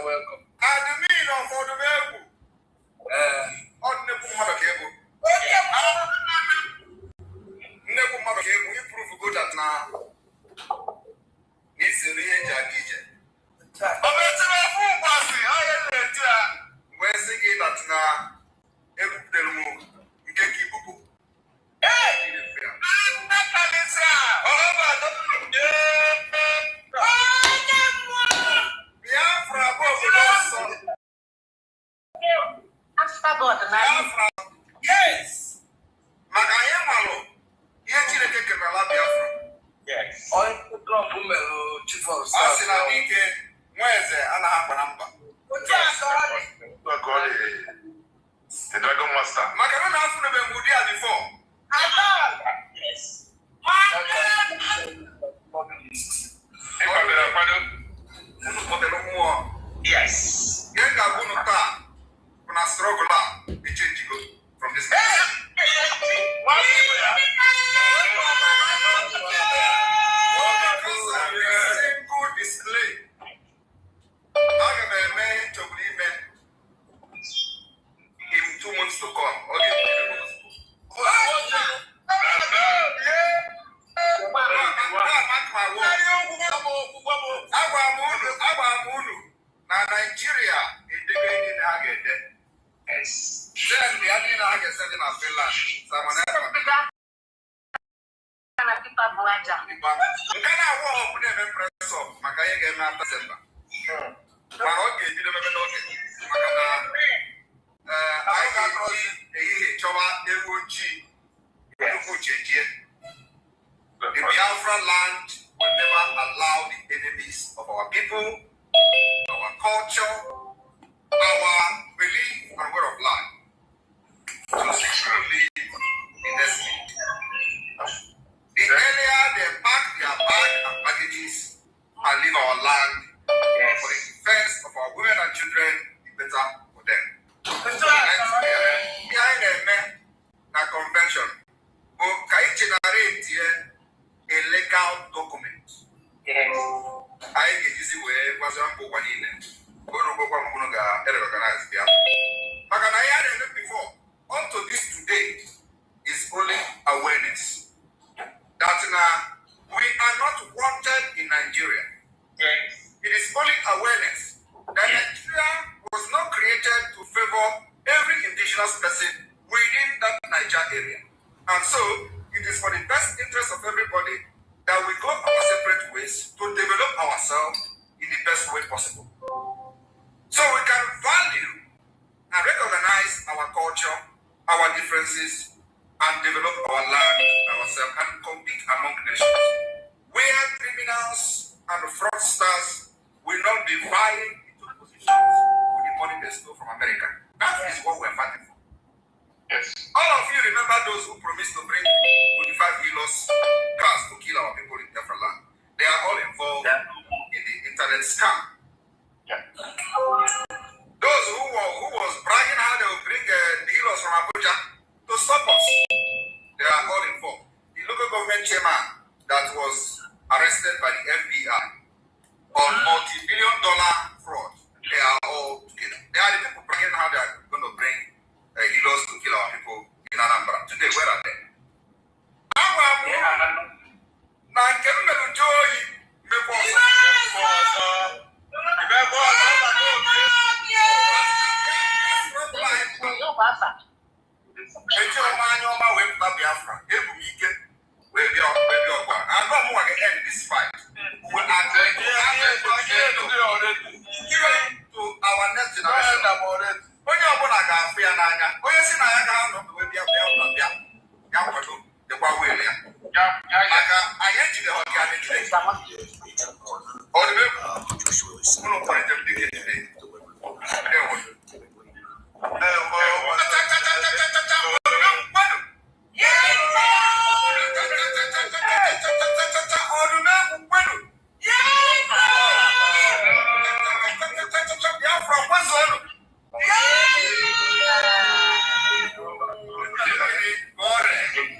welcome. And the mean of the welcome. On the Pumaba cable. Never mother cable, you prove good at now. It's a real judge. Where's the gate at now? Every move. You can keep a book. Hey! Yes. Magayamalo. Yes. Chief of Staff. The Dragon Master. Macaroni has never been good before. Yes. Yes. When I struggle out, we change from this. Good display. I have a man to believe in 2 months to come. Okay. Nigeria is the great in Haggard. Yes. Then the other Haggard said in Finland. Someone else. The Biafra land will never allow the enemies of our people, our culture, our belief and way of life to secretly live in this state. The earlier they pack their bag and packages and leave our land for the defense of our women and children, the better for them. Behind a convention, but can you generate a legal document? Yes. I get easy way was on one in it. Go to Bokamuga, organized there. But I had it before. Up to this today is only awareness that now we are not wanted in Nigeria. Yes. It is only awareness that Nigeria was not created to favor every indigenous person within that Niger area. And so it is for the best interest of everybody that we go our separate ways to develop ourselves in the best way possible. So we can value and recognize our culture, our differences, and develop our land, ourselves, and compete among nations. Where criminals and fraudsters will not be vying into the positions with the money they stole from America. That is what we're fighting for. Yes. All of you remember those who promised to bring 25 kilos cars to kill our people in Biafra land. They are all involved in the internet scam. Yeah. Those who was bragging how they will bring the healers from Abuja to stop us, they are all involved. The local government chairman that was arrested by the FBI on multi-billion-dollar fraud, they are all together. They are the people bragging how they are going to bring healers to kill our people in Anambra. Today, where are they? Biafra, end this fight. We are going to our next generation. When you're going to go free and when you see I got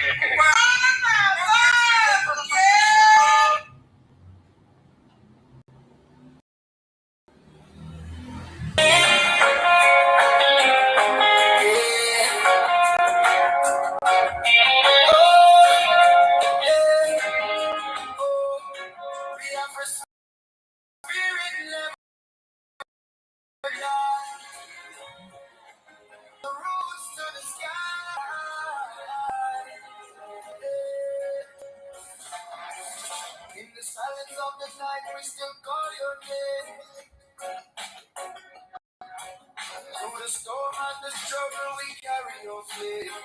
the silence of the night, we still call your name. Through the storm and the struggle, we carry your flame.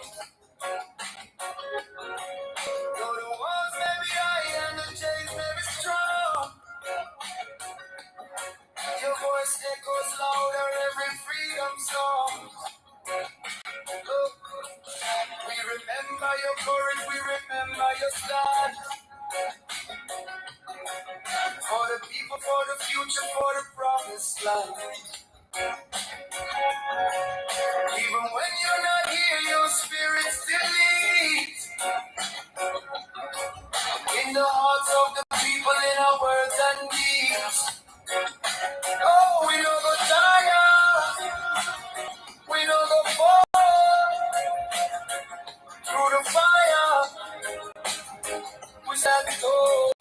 Though the walls may be high and the chains may be strong, your voice echoes louder every freedom song. Look, we remember your courage, we remember your stand. For the people, for the future, for the promised land. Even when you're not here, your spirit still leads. In the hearts of the people, in our words and deeds. Oh, we don't go tired, we don't go fall. Through the fire, we stand tall.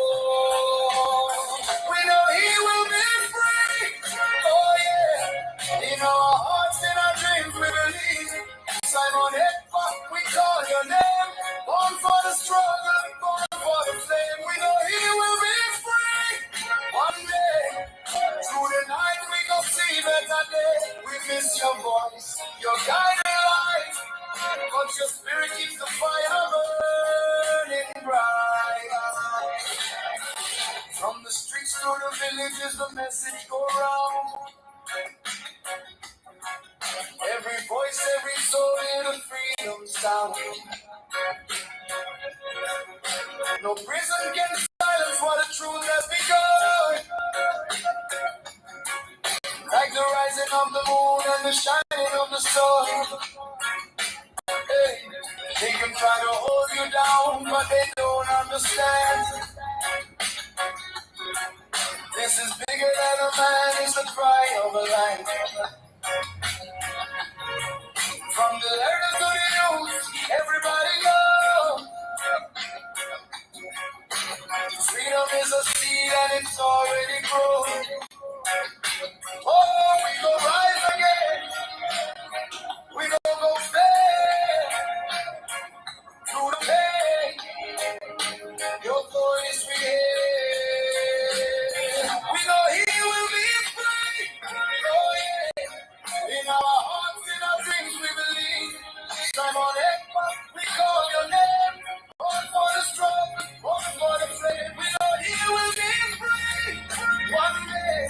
We know he will be free. Oh yeah, in our hearts, in our dreams, we believe. Simon Ekpa, we call your name. Born for the struggle, born for the flame. We know he will be free. One day, through the night, we go see better day. We miss your voice, your guiding light. But your spirit keeps the fire burning bright. From the streets to the villages, the message go round. Every voice, every soul in a freedom sound. No prison can silence what the truth has begun. Like the rising of the moon and the shining of the sun. Hey, they can try to hold you down, but they don't understand. This is bigger than a man, it's the cry of a lion. From the elders to the youth, everybody go. Freedom is a seed and it's already grown. Oh, we go rise again. We don't go fail. Through the pain, your voice we hear. We know he will be free. Oh yeah. In our hearts, in our dreams, we believe. Simon Ekpa, we call your name. Born for the struggle, born for the flame. We know he will be free. One day,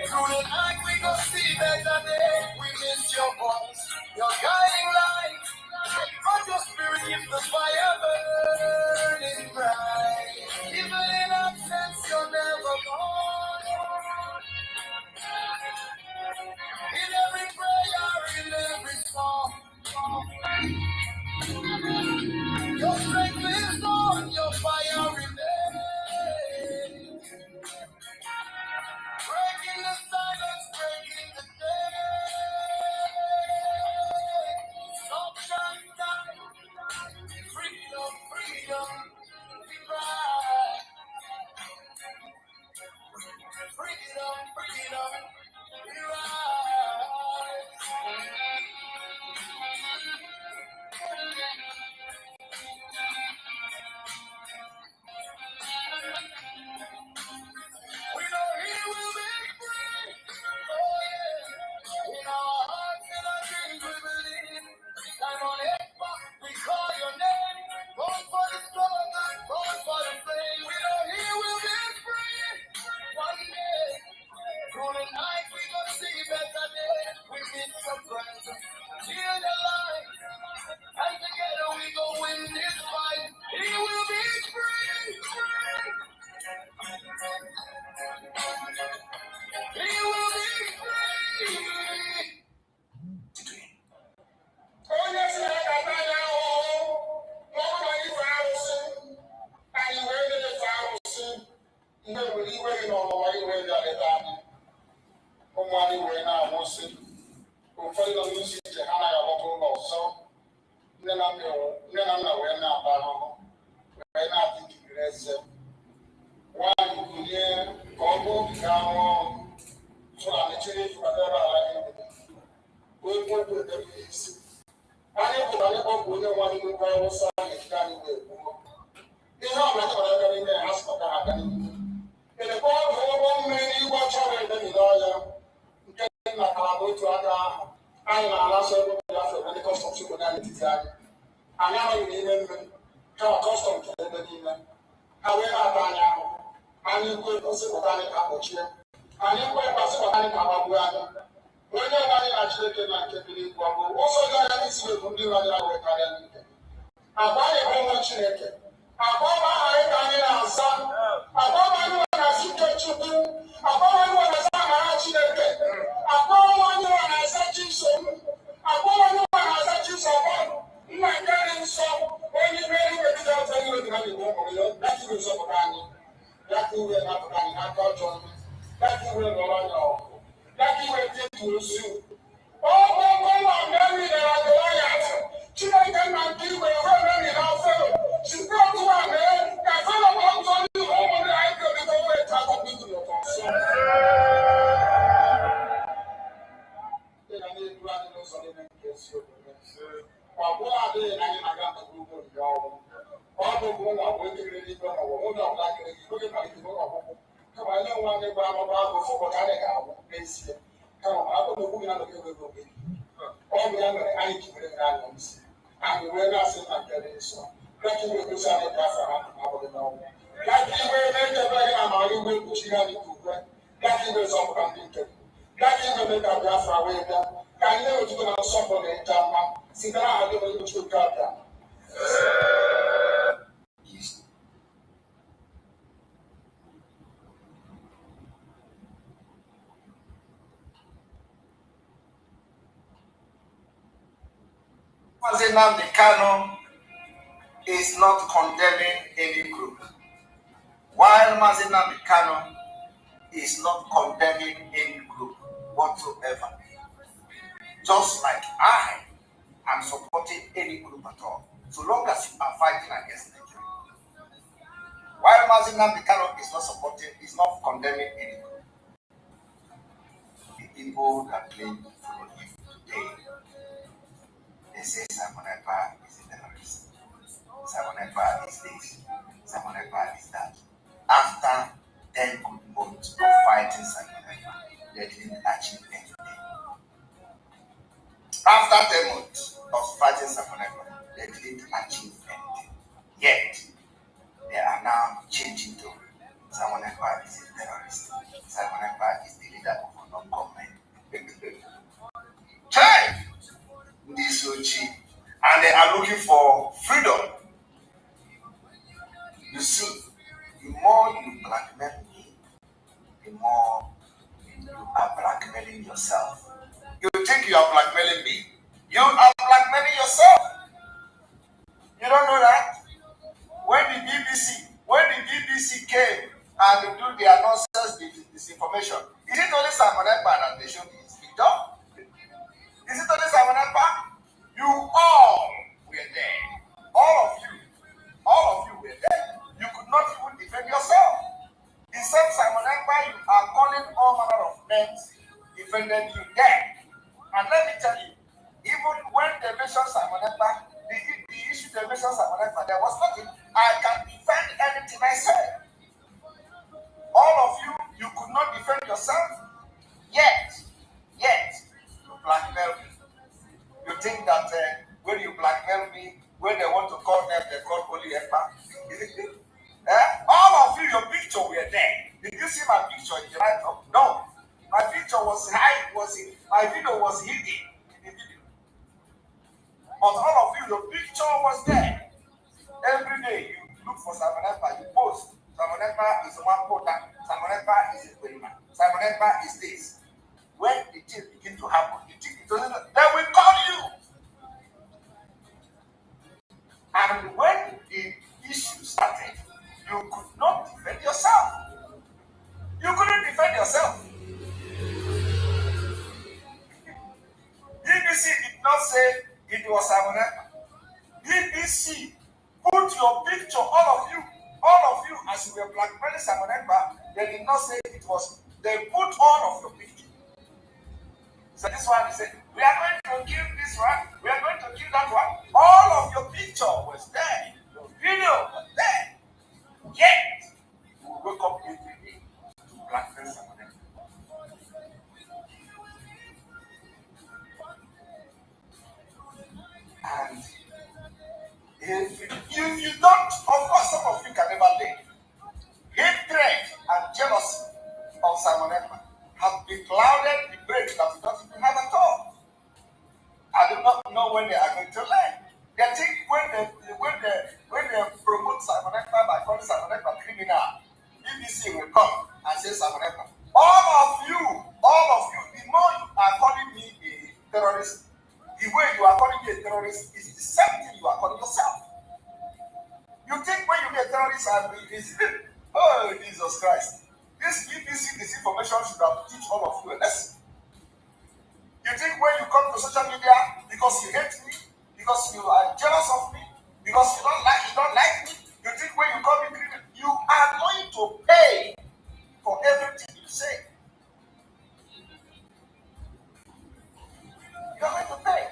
through the night, we go see better day. We miss your voice, your guiding light. But your spirit keeps the fire burning bright. Even in absence, you're never gone. In every prayer, in every song, your strength lives on, your fire remains. Breaking the silence, breaking the day. Sunshine time, freedom, freedom, we cry. Freedom, freedom, we rise. We know he will be free. Oh yeah. In our hearts and our dreams we believe. Simon Ekpa, we call your name. Born for the struggle, born for the flame. We know he will be free. One day, through the night we go see better day. We miss your presence, feel the light. And together we go win this fight. He will be free. He will be free. Oh, yes, I I and now you need them. Come custom to the dinner. However, and you go to see what I have. And you go to see what I have. When you are actually getting also got this way from the other way. Abaya homo Chineke. Ababa anyị ka anyị na-asa. Ababa anyị na-asị Ikechukwu. Ababa anyị na-asa amara Chineke. Ababa anyị na-asa Chisom. Ababa anyị na-asa Chisom. Nna nke dị nsọ. Onye mmeri megide ọtọ ihe dị na Igbo ọmụrụ ya. Daki iwe nsọpụta anyị. Daki iwe napụta anyị n'aka ọjọọ. Daki iwe lọrọ anyị ọgụ. Daki iwe dị etu ozu. Ọgwụgwụ nwa mmeri na-adịwa ya atụ. Chineke na nke igwe mmeri na-afọ. Site otu a mee ka Solomon tụọ ndị ụmụnne anyị ga-ebido wee taa ọkụ ndị ụtọ nsọ. Ị ga na-edu anyị n'ụzọ niile nke eziokwu. Ọ bụla adịghị na anyị na-aga nke ugbo nke ọrụ. Ọ bụ bụ ụlọ bụ ekiriri n'ikpe n'ụwa. Ụlọ ọbụla kere gị oge na ikpe ọgwụgwụ. Kama anyị nwe anyị gba amụma ahụ ofu ụbọchị anyị ga-agwụ n'ezie. Kama akpụ na okwu gị na-anọghị ebe oge. Ọ bụ ya mere anyị ji were anya isi. Anyị wee na-asị na nke dị nsọ. Daki iwe gosi anyị Biafra ha na-abụghị n'ọnwụ. Daki iwe na-echebe anyị na amara igwe mkpuchi anyị ka ukwe. Daki iwe zọpụta ndị nke. Daki iwe mee ka Biafra wee bịa. Ka anyị na-ejugo na nsọpụrụ na ịja mma site na aha gị onye mkpuchi oke abịa. Nnamdi Kanu is not condemning any group, while Nnamdi Kanu is not condemning any group whatsoever. Just like I am supporting any group at all, so long as you are fighting against Nigeria. While Nnamdi Kanu is not supporting, is not condemning any group. The people that claim to follow him today, they say Simon Ekpa is a terrorist. Simon Ekpa is this. Simon Ekpa is that. After 10 good months of fighting Simon Ekpa, they didn't achieve anything. After 10 months of fighting Simon Ekpa, they didn't achieve anything. Yet, they are now changing to Simon Ekpa is a terrorist. Simon Ekpa is the leader of a non-government. Hey! And they are looking for freedom. You see, the more you blackmail me, the more you are blackmailing yourself. You think you are blackmailing me? You are blackmailing yourself. You don't know that? When the BBC came and do their nonsense disinformation, is it only Simon Ekpa that they showed his picture? Is it only Simon Ekpa? You all were there. All of you were there. You could not even defend yourself. The same Simon Ekpa you are calling all manner of names defended you there. And let me tell you, even when they mentioned Simon Ekpa, the issue they mentioned Simon Ekpa, there was nothing. I can defend anything I said. All of you could not defend yourself. Yet, you blackmail me. You think that when you blackmail me, when they want to call them, they call only Ekpa? All of you, your picture were there. Did you see my picture in the right up? No. My picture was high, my video was hidden in the video. But all of you, your picture was there. Every day you look for Simon Ekpa, you post. Simon Ekpa is one quota. Simon Ekpa is a queen. Simon Ekpa is this. When the things begin to happen, you think it doesn't, they will call you. And when the issue started, you could not defend yourself. You couldn't defend yourself. BBC did not say it was Simon Ekpa. BBC put your picture, all of you, as you were blackmailing Simon Ekpa, they did not say it was, they put all of your picture. So this one, they said, we are going to kill this one, we are going to kill that one. All of your picture was there, your video was there. Yet, you wake up every day to blackmail someone else. And calling Simon Ekpa criminal, BBC will come and say Simon Ekpa. All of you, the more you are calling me a terrorist, the way you are calling me a terrorist is the same thing you are calling yourself. You think when you be a terrorist and be this, oh Jesus Christ, this BBC disinformation should have teach all of you a lesson. You think when you come to social media because you hate me, because you are jealous of me, because you don't like me, you think when you call me criminal, you are going to pay for everything you say. You are going to pay.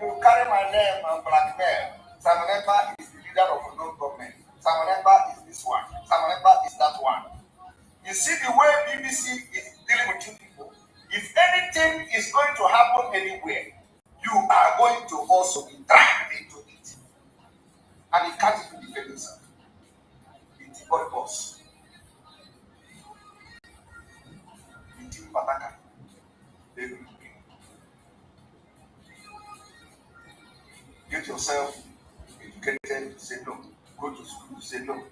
You carry my name and blackmail. Simon Ekpa is the leader of a non-government. Simon Ekpa is this one. Simon Ekpa is that one. You see the way BBC is dealing with you people. If anything is going to happen anywhere, you are going to also be dragged into it. And you can't even defend yourself. It's the boy boss. It's the pataka. Get yourself educated, say no. Go to school, say no.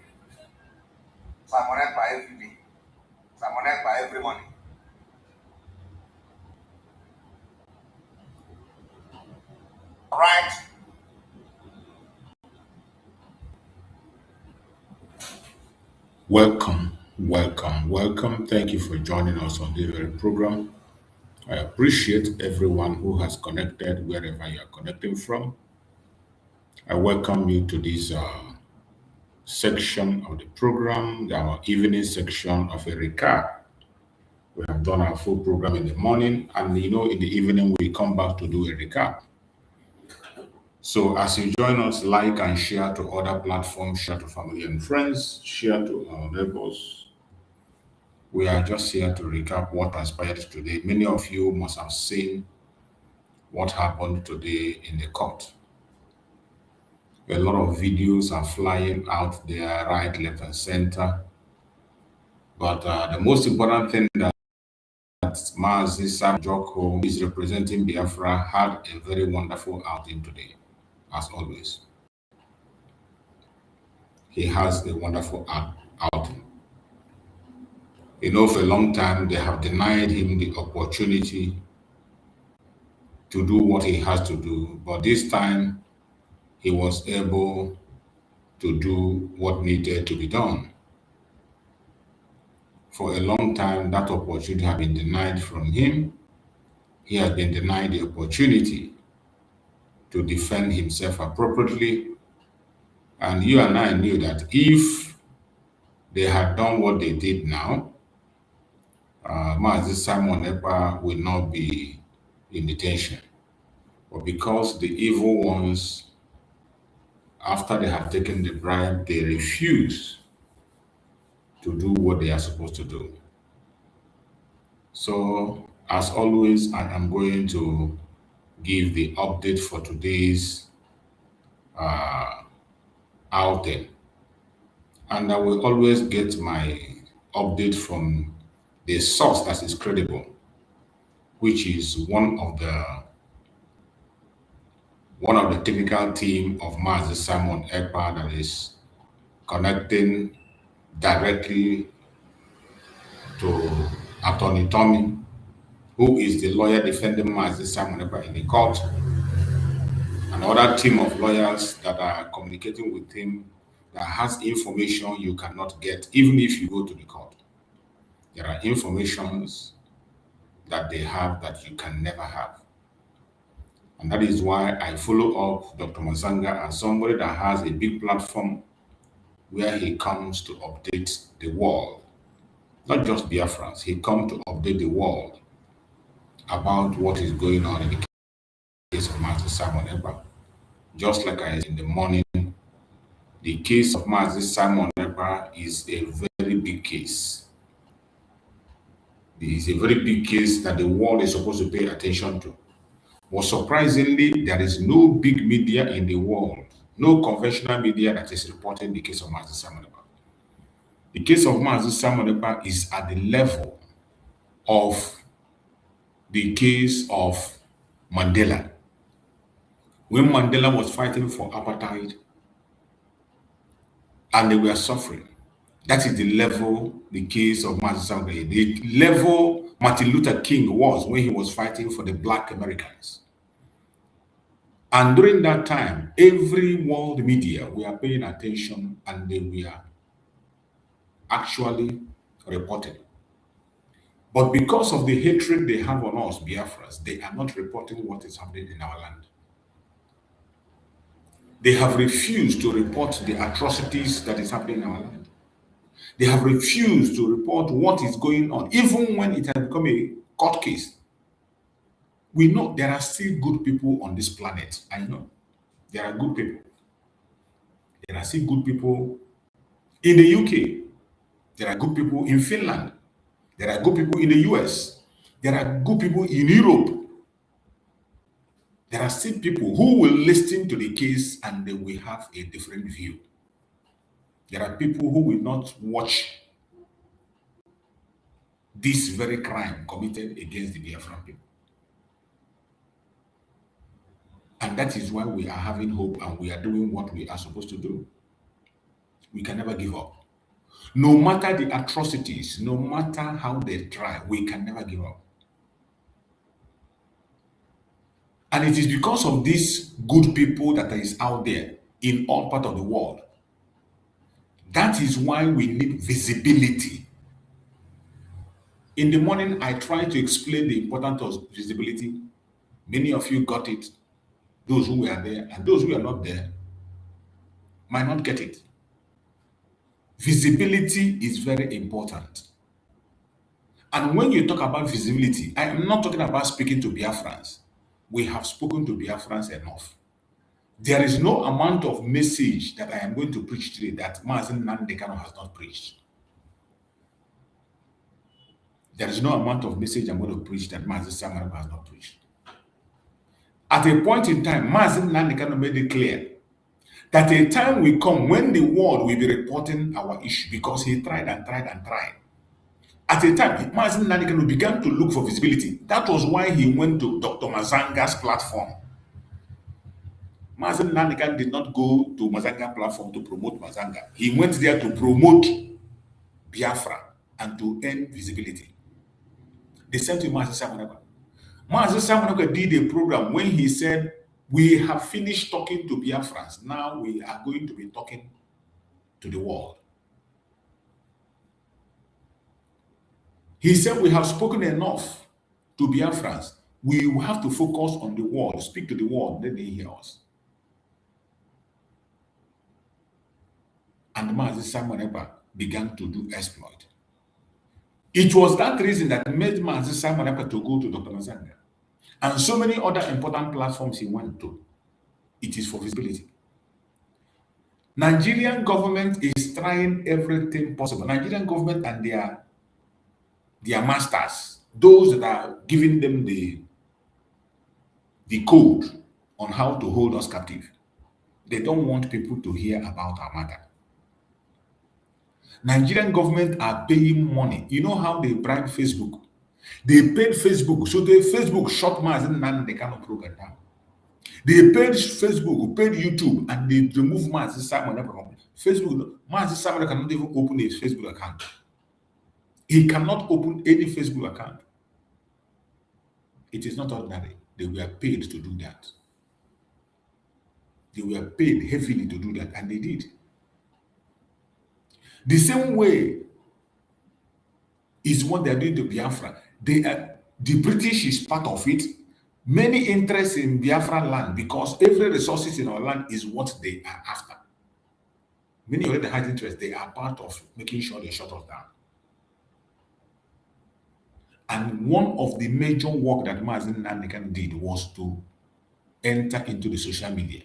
Simon Ekpa every day. Simon Ekpa every morning. Right? Welcome. Thank you for joining us on this very program. I appreciate everyone who has connected wherever you are connecting from. I welcome you to this section of the program, our evening section of a recap. We have done our full program in the morning, and in the evening we come back to do a recap. So as you join us, like and share to other platforms, share to family and friends, share to our neighbors. We are just here to recap what transpired today. Many of you must have seen what happened today in the court. A lot of videos are flying out there, right, left, and center. But the most important thing that Mazi Sam Joko, who is representing Biafra, had a very wonderful outing today, as always. He has a wonderful outing. For a long time, they have denied him the opportunity to do what he has to do. But this time, he was able to do what needed to be done. For a long time, that opportunity had been denied from him. He has been denied the opportunity to defend himself appropriately. And you and I knew that if they had done what they did now, Mazi Simon Ekpa will not be in detention. But because the evil ones, after they have taken the bribe, they refuse to do what they are supposed to do. So, as always, I am going to give the update for today's outing. And I will always get my update from the source that is credible, which is one of the technical team of Mazi Simon Ekpa that is connecting directly to Attorney Tommy, who is the lawyer defending Mazi Simon Ekpa in the court. Another team of lawyers that are communicating with him that has information you cannot get even if you go to the court. There are informations that they have that you can never have. And that is why I follow up Dr. Mazanga as somebody that has a big platform where he comes to update the world. Not just Biafrans, he comes to update the world about what is going on in the case of Mazi Simon Ekpa. Just like I said in the morning, the case of Mazi Simon Ekpa is a very big case. It is a very big case that the world is supposed to pay attention to. But surprisingly, there is no big media in the world, no conventional media that is reporting the case of Mazi Simon Ekpa. The case of Mazi Simon Ekpa is at the level of the case of Mandela. When Mandela was fighting for apartheid, and they were suffering. That is the level the case of Martin Luther King, the level Martin Luther King was when he was fighting for the Black Americans. And during that time, every world media were paying attention and they were actually reporting. But because of the hatred they have on us, Biafrans, they are not reporting what is happening in our land. They have refused to report the atrocities that is happening in our land. They have refused to report what is going on, even when it has become a court case. We know there are still good people on this planet. I know there are good people. There are still good people in the UK. There are good people in Finland. There are good people in the US. There are good people in Europe. There are still people who will listen to the case and they will have a different view. There are people who will not watch this very crime committed against the Biafran people. And that is why we are having hope and we are doing what we are supposed to do. We can never give up. No matter the atrocities, no matter how they try, we can never give up. And it is because of these good people that is out there in all parts of the world. That is why we need visibility. In the morning, I tried to explain the importance of visibility. Many of you got it. Those who were there and those who are not there might not get it. Visibility is very important. And when you talk about visibility, I am not talking about speaking to Biafrans. We have spoken to Biafrans enough. There is no amount of message that I am going to preach today that Mazen Nandekano has not preached. There is no amount of message I'm going to preach that Mazen Samarab has not preached. At a point in time, Mazen Nandekano made it clear that a time will come when the world will be reporting our issue because he tried and tried and tried. At a time, Mazen Nandekano began to look for visibility. That was why he went to Dr. Mazanga's platform. Mazen Nandekano did not go to Mazanga platform to promote Mazanga. He went there to promote Biafra and to earn visibility. The same to Mazen Samanaka. Mazen Samanaka did a program when he said, we have finished talking to Biafrans. Now we are going to be talking to the world. He said, we have spoken enough to Biafrans. We will have to focus on the world, speak to the world, then they hear us. And Mazen Samanaka began to do exploit. It was that reason that made Mazen Samanaka to go to Dr. Mazanga. And so many other important platforms he went to. It is for visibility. Nigerian government is trying everything possible. Nigerian government and their masters, those that are giving them the code on how to hold us captive. They don't want people to hear about our matter. Nigerian government are paying money. You know how they bribe Facebook? They paid Facebook, so the Facebook shut Mazen Nandekano program down. They paid Facebook, paid YouTube, and they removed Mazen Samanaka from Facebook. Mazen Samanaka cannot even open his Facebook account. He cannot open any Facebook account. It is not ordinary. They were paid to do that. They were paid heavily to do that, and they did. The same way is what they are doing to Biafra. The British is part of it. Many interests in Biafra land because every resources in our land is what they are after. Many already had interest. They are part of making sure they shut us down. And one of the major work that Mazen Nandekano did was to enter into the social media.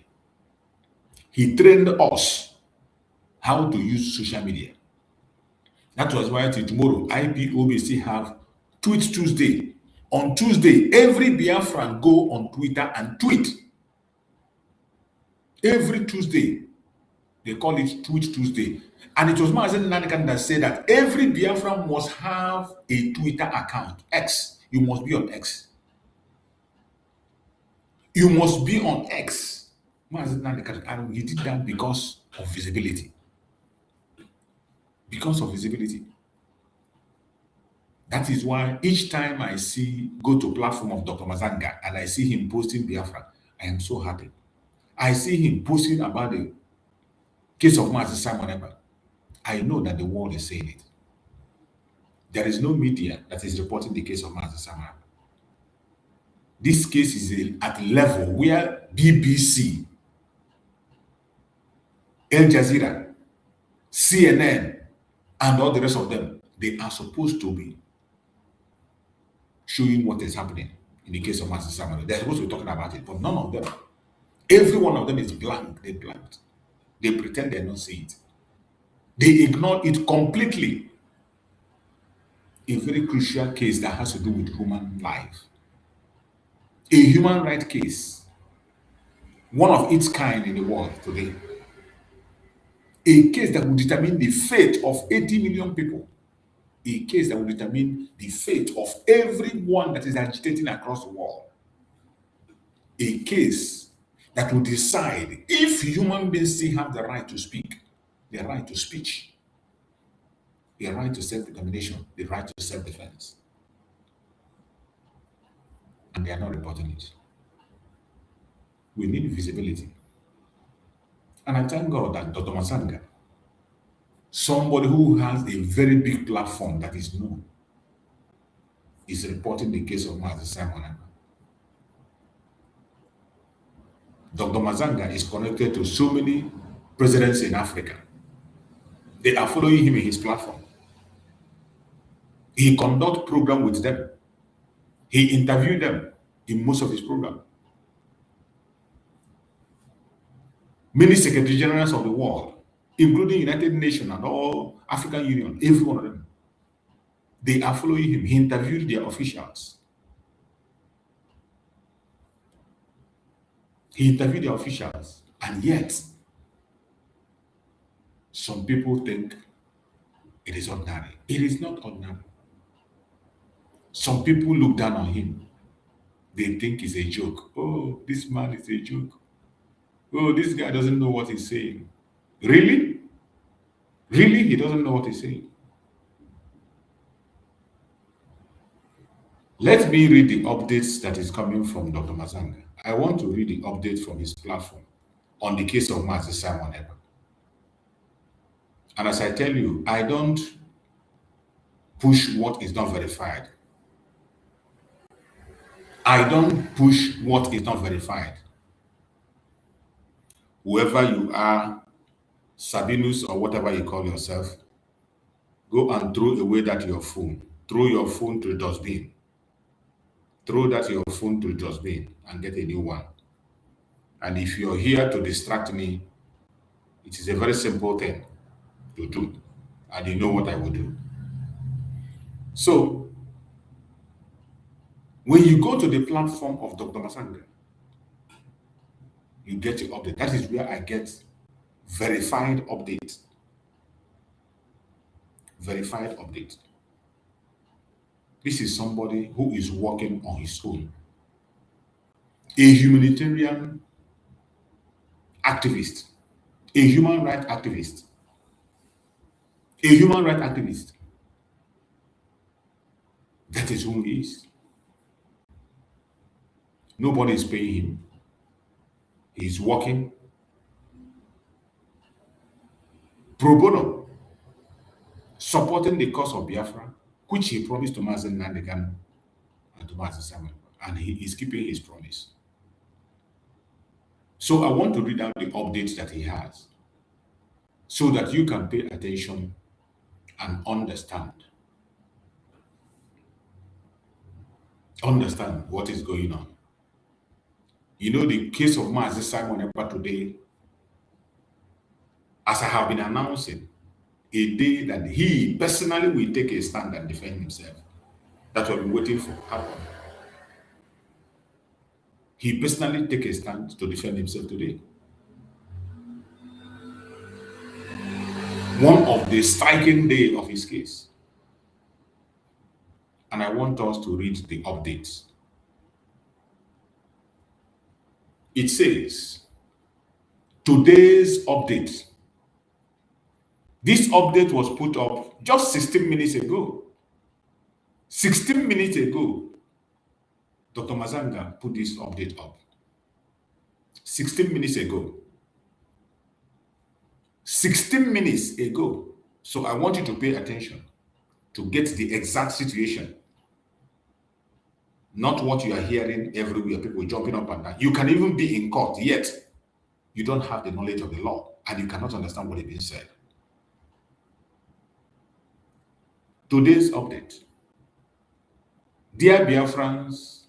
He trained us how to use social media. That was why till tomorrow, IPOB still have Tweet Tuesday. On Tuesday, every Biafran go on Twitter and tweet. Every Tuesday, they call it Tweet Tuesday. And it was Mazen Nandekano that said that every Biafran must have a Twitter account, X. You must be on X. You must be on X. Mazen Nandekano, and he did that because of visibility. because of visibility. That is why each time I go to platform of Dr. Mazanga and I see him posting Biafra, I am so happy. I see him posting about the case of Mazi Simon Ekpa. I know that the world is saying it. There is no media that is reporting the case of Mazi Simon Ekpa. This case is at a level where BBC, Al Jazeera, CNN, and all the rest of them, they are supposed to be showing what is happening in the case of Mazi Simon. They're supposed to be talking about it, but none of them. Every one of them is blank. They blanked. They pretend they don't see it. They ignore it completely. A very crucial case that has to do with human life. A human right case. One of its kind in the world today. A case that will determine the fate of 80 million people. A case that will determine the fate of everyone that is agitating across the world. A case that will decide if human beings still have the right to speak, the right to speech, the right to self-determination, the right to self-defense. And they are not reporting it. We need visibility. And I thank God that Dr. Masanga, somebody who has a very big platform that is known, is reporting the case of Mazi Simon Ekpa. Dr. Mazanga is connected to so many presidents in Africa. They are following him in his platform. He conducts programs with them. He interviewed them in most of his programs. Many secretary generals of the world, including United Nations and all African Union, every one of them, they are following him. He interviewed their officials. He interviewed their officials, and yet some people think it is ordinary. It is not ordinary. Some people look down on him. They think it's a joke. Oh, this man is a joke. Oh, this guy doesn't know what he's saying. Really? Really? He doesn't know what he's saying. Let me read the updates that is coming from Dr. Mazanga. I want to read the update from his platform on the case of Mazi Simon Ekpa. And as I tell you, I don't push what is not verified. I don't push what is not verified. Whoever you are, Sabinus or whatever you call yourself, go and throw away that your phone. Throw your phone to the dustbin. Throw that your phone to the dustbin and get a new one. And if you're here to distract me, it is a very simple thing to do. And you know what I will do. So, when you go to the platform of Dr. Masanga, you get your update. That is where I get verified updates. Verified update. This is somebody who is working on his own. A humanitarian activist. A human rights activist. A human rights activist. That is who he is. Nobody is paying him. He's working pro bono, supporting the cause of Biafra, which he promised to Mazi Nandegan and to Mazi Simon, and he is keeping his promise. So I want to read out the updates that he has so that you can pay attention and understand what is going on. You know, the case of Mazi Simon Ekpa today, as I have been announcing, a day that he personally will take a stand and defend himself. That we've been waiting for happen. He personally take a stand to defend himself today. One of the striking day of his case. And I want us to read the updates. It says, today's update. This update was put up just 16 minutes ago. 16 minutes ago, Dr. Mazanga put this update up. 16 minutes ago. 16 minutes ago. So I want you to pay attention to get the exact situation. Not what you are hearing everywhere, people jumping up and down. You can even be in court, yet you don't have the knowledge of the law and you cannot understand what is being said. Today's update. Dear Biafrans,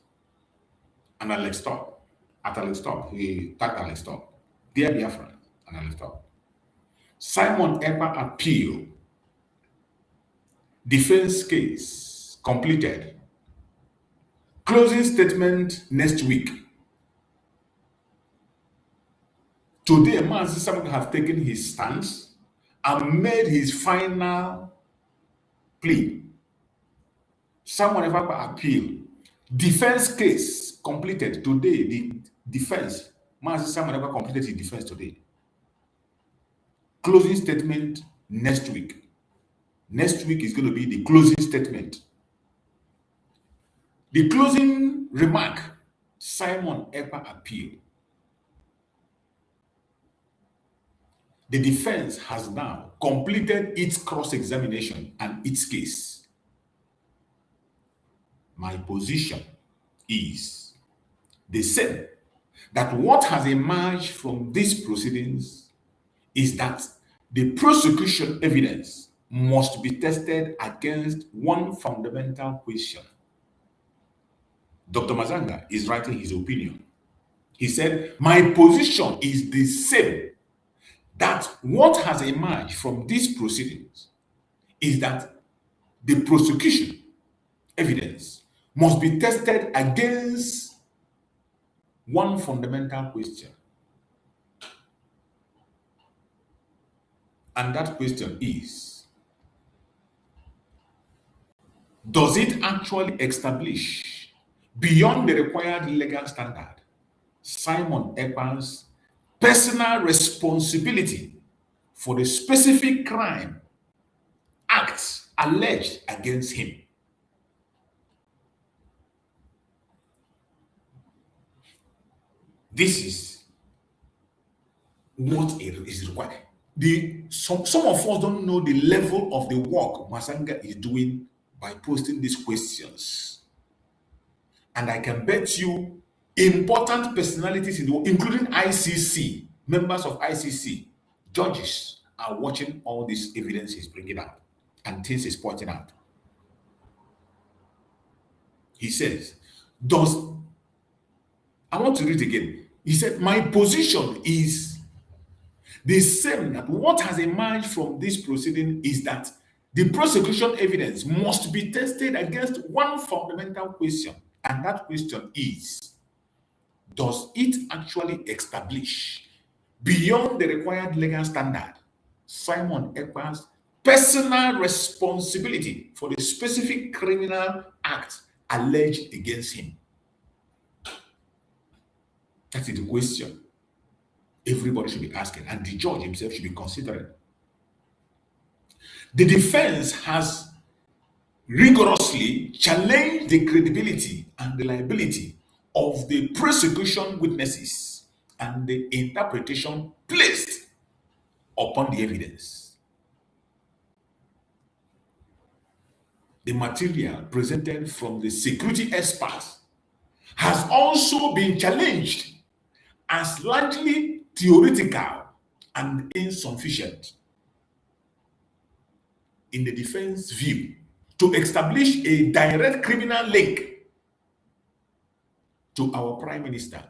and Alex Stop, at Alex Stop, we tagged Alex Stop. Dear Biafrans, and Alex Stop. Simon Ekpa appeal. Defense case completed. Closing statement next week. Today, Mazi Simon has taken his stance and made his final plea. Simon Ekpa appeal. Defense case completed today. The defense, Mazi Simon Ekpa completed his defense today. Closing statement next week. Next week is going to be the closing statement. The closing remark, Simon Ekpa appeal. The defense has now completed its cross-examination and its case. My position is the same, that what has emerged from these proceedings is that the prosecution evidence must be tested against one fundamental question. Dr. Mazanga is writing his opinion. He said, my position is the same, that what has emerged from these proceedings is that the prosecution evidence must be tested against one fundamental question. And that question is, does it actually establish, beyond the required legal standard, Simon Ekpa's personal responsibility for the specific crime acts alleged against him? This is what is required. Some of us don't know the level of the work Mazanga is doing by posting these questions. And I can bet you important personalities in the world, including ICC, members of ICC, judges, are watching all this evidence he's bringing out and things he's pointing out. He says, I want to read again. He said, my position is the same, that what has emerged from this proceeding is that the prosecution evidence must be tested against one fundamental question. And that question is, does it actually establish, beyond the required legal standard, Simon Ekpa's personal responsibility for the specific criminal act alleged against him? That is the question everybody should be asking, and the judge himself should be considering. The defense has rigorously challenged the credibility and reliability of the prosecution witnesses and the interpretation placed upon the evidence. The material presented from the security experts has also been challenged as largely theoretical and insufficient, in the defense view, to establish a direct criminal link to our Prime Minister,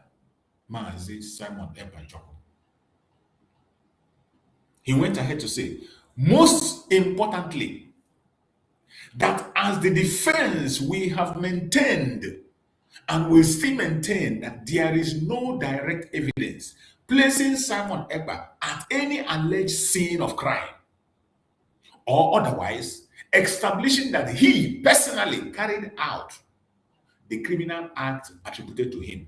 Mazi Simon Ekpa. He went ahead to say, most importantly, that as the defense we have maintained and will still maintain that there is no direct evidence placing Simon Ekpa at any alleged scene of crime, or otherwise establishing that he personally carried out the criminal act attributed to him.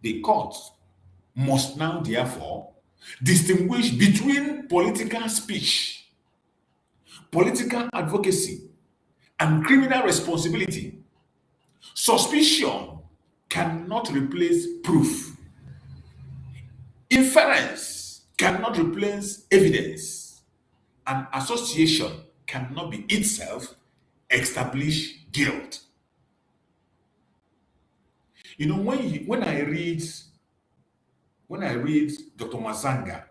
The court must now therefore distinguish between political speech, political advocacy, and criminal responsibility. Suspicion cannot replace proof. Inference cannot replace evidence. And association cannot be itself establish guilt. You know, when I read Dr. Mazanga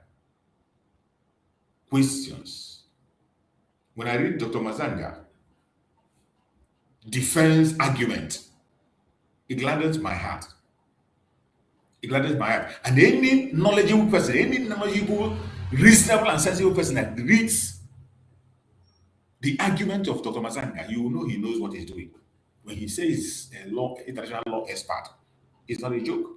questions, when I read Dr. Mazanga defense argument, it gladdens my heart. It gladdens my heart. And any knowledgeable person, any knowledgeable, reasonable, and sensible person that reads the argument of Dr. Mazanga, you will know he knows what he's doing. When he says international law expert, it's not a joke.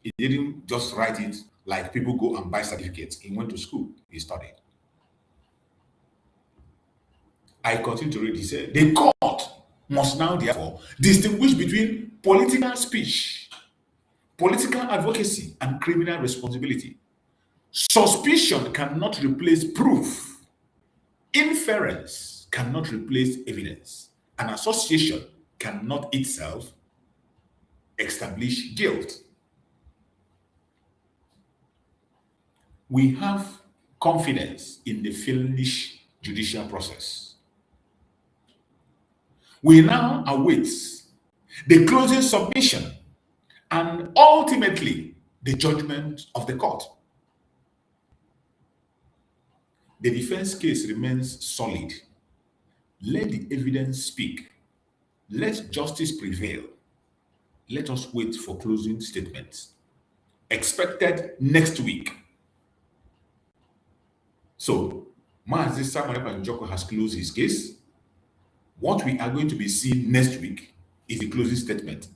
He didn't just write it like people go and buy certificates. He went to school, he studied. I continue to read. He said, the court must now therefore distinguish between political speech, political advocacy, and criminal responsibility. Suspicion cannot replace proof. Inference cannot replace evidence. An association cannot itself establish guilt. We have confidence in the Finnish judicial process. We now await the closing submission and ultimately the judgment of the court. The defense case remains solid. Let the evidence speak. Let justice prevail. Let us wait for closing statements. Expected next week. So, Mazi Samuel Ekpa has closed his case. What we are going to be seeing next week is the closing statement.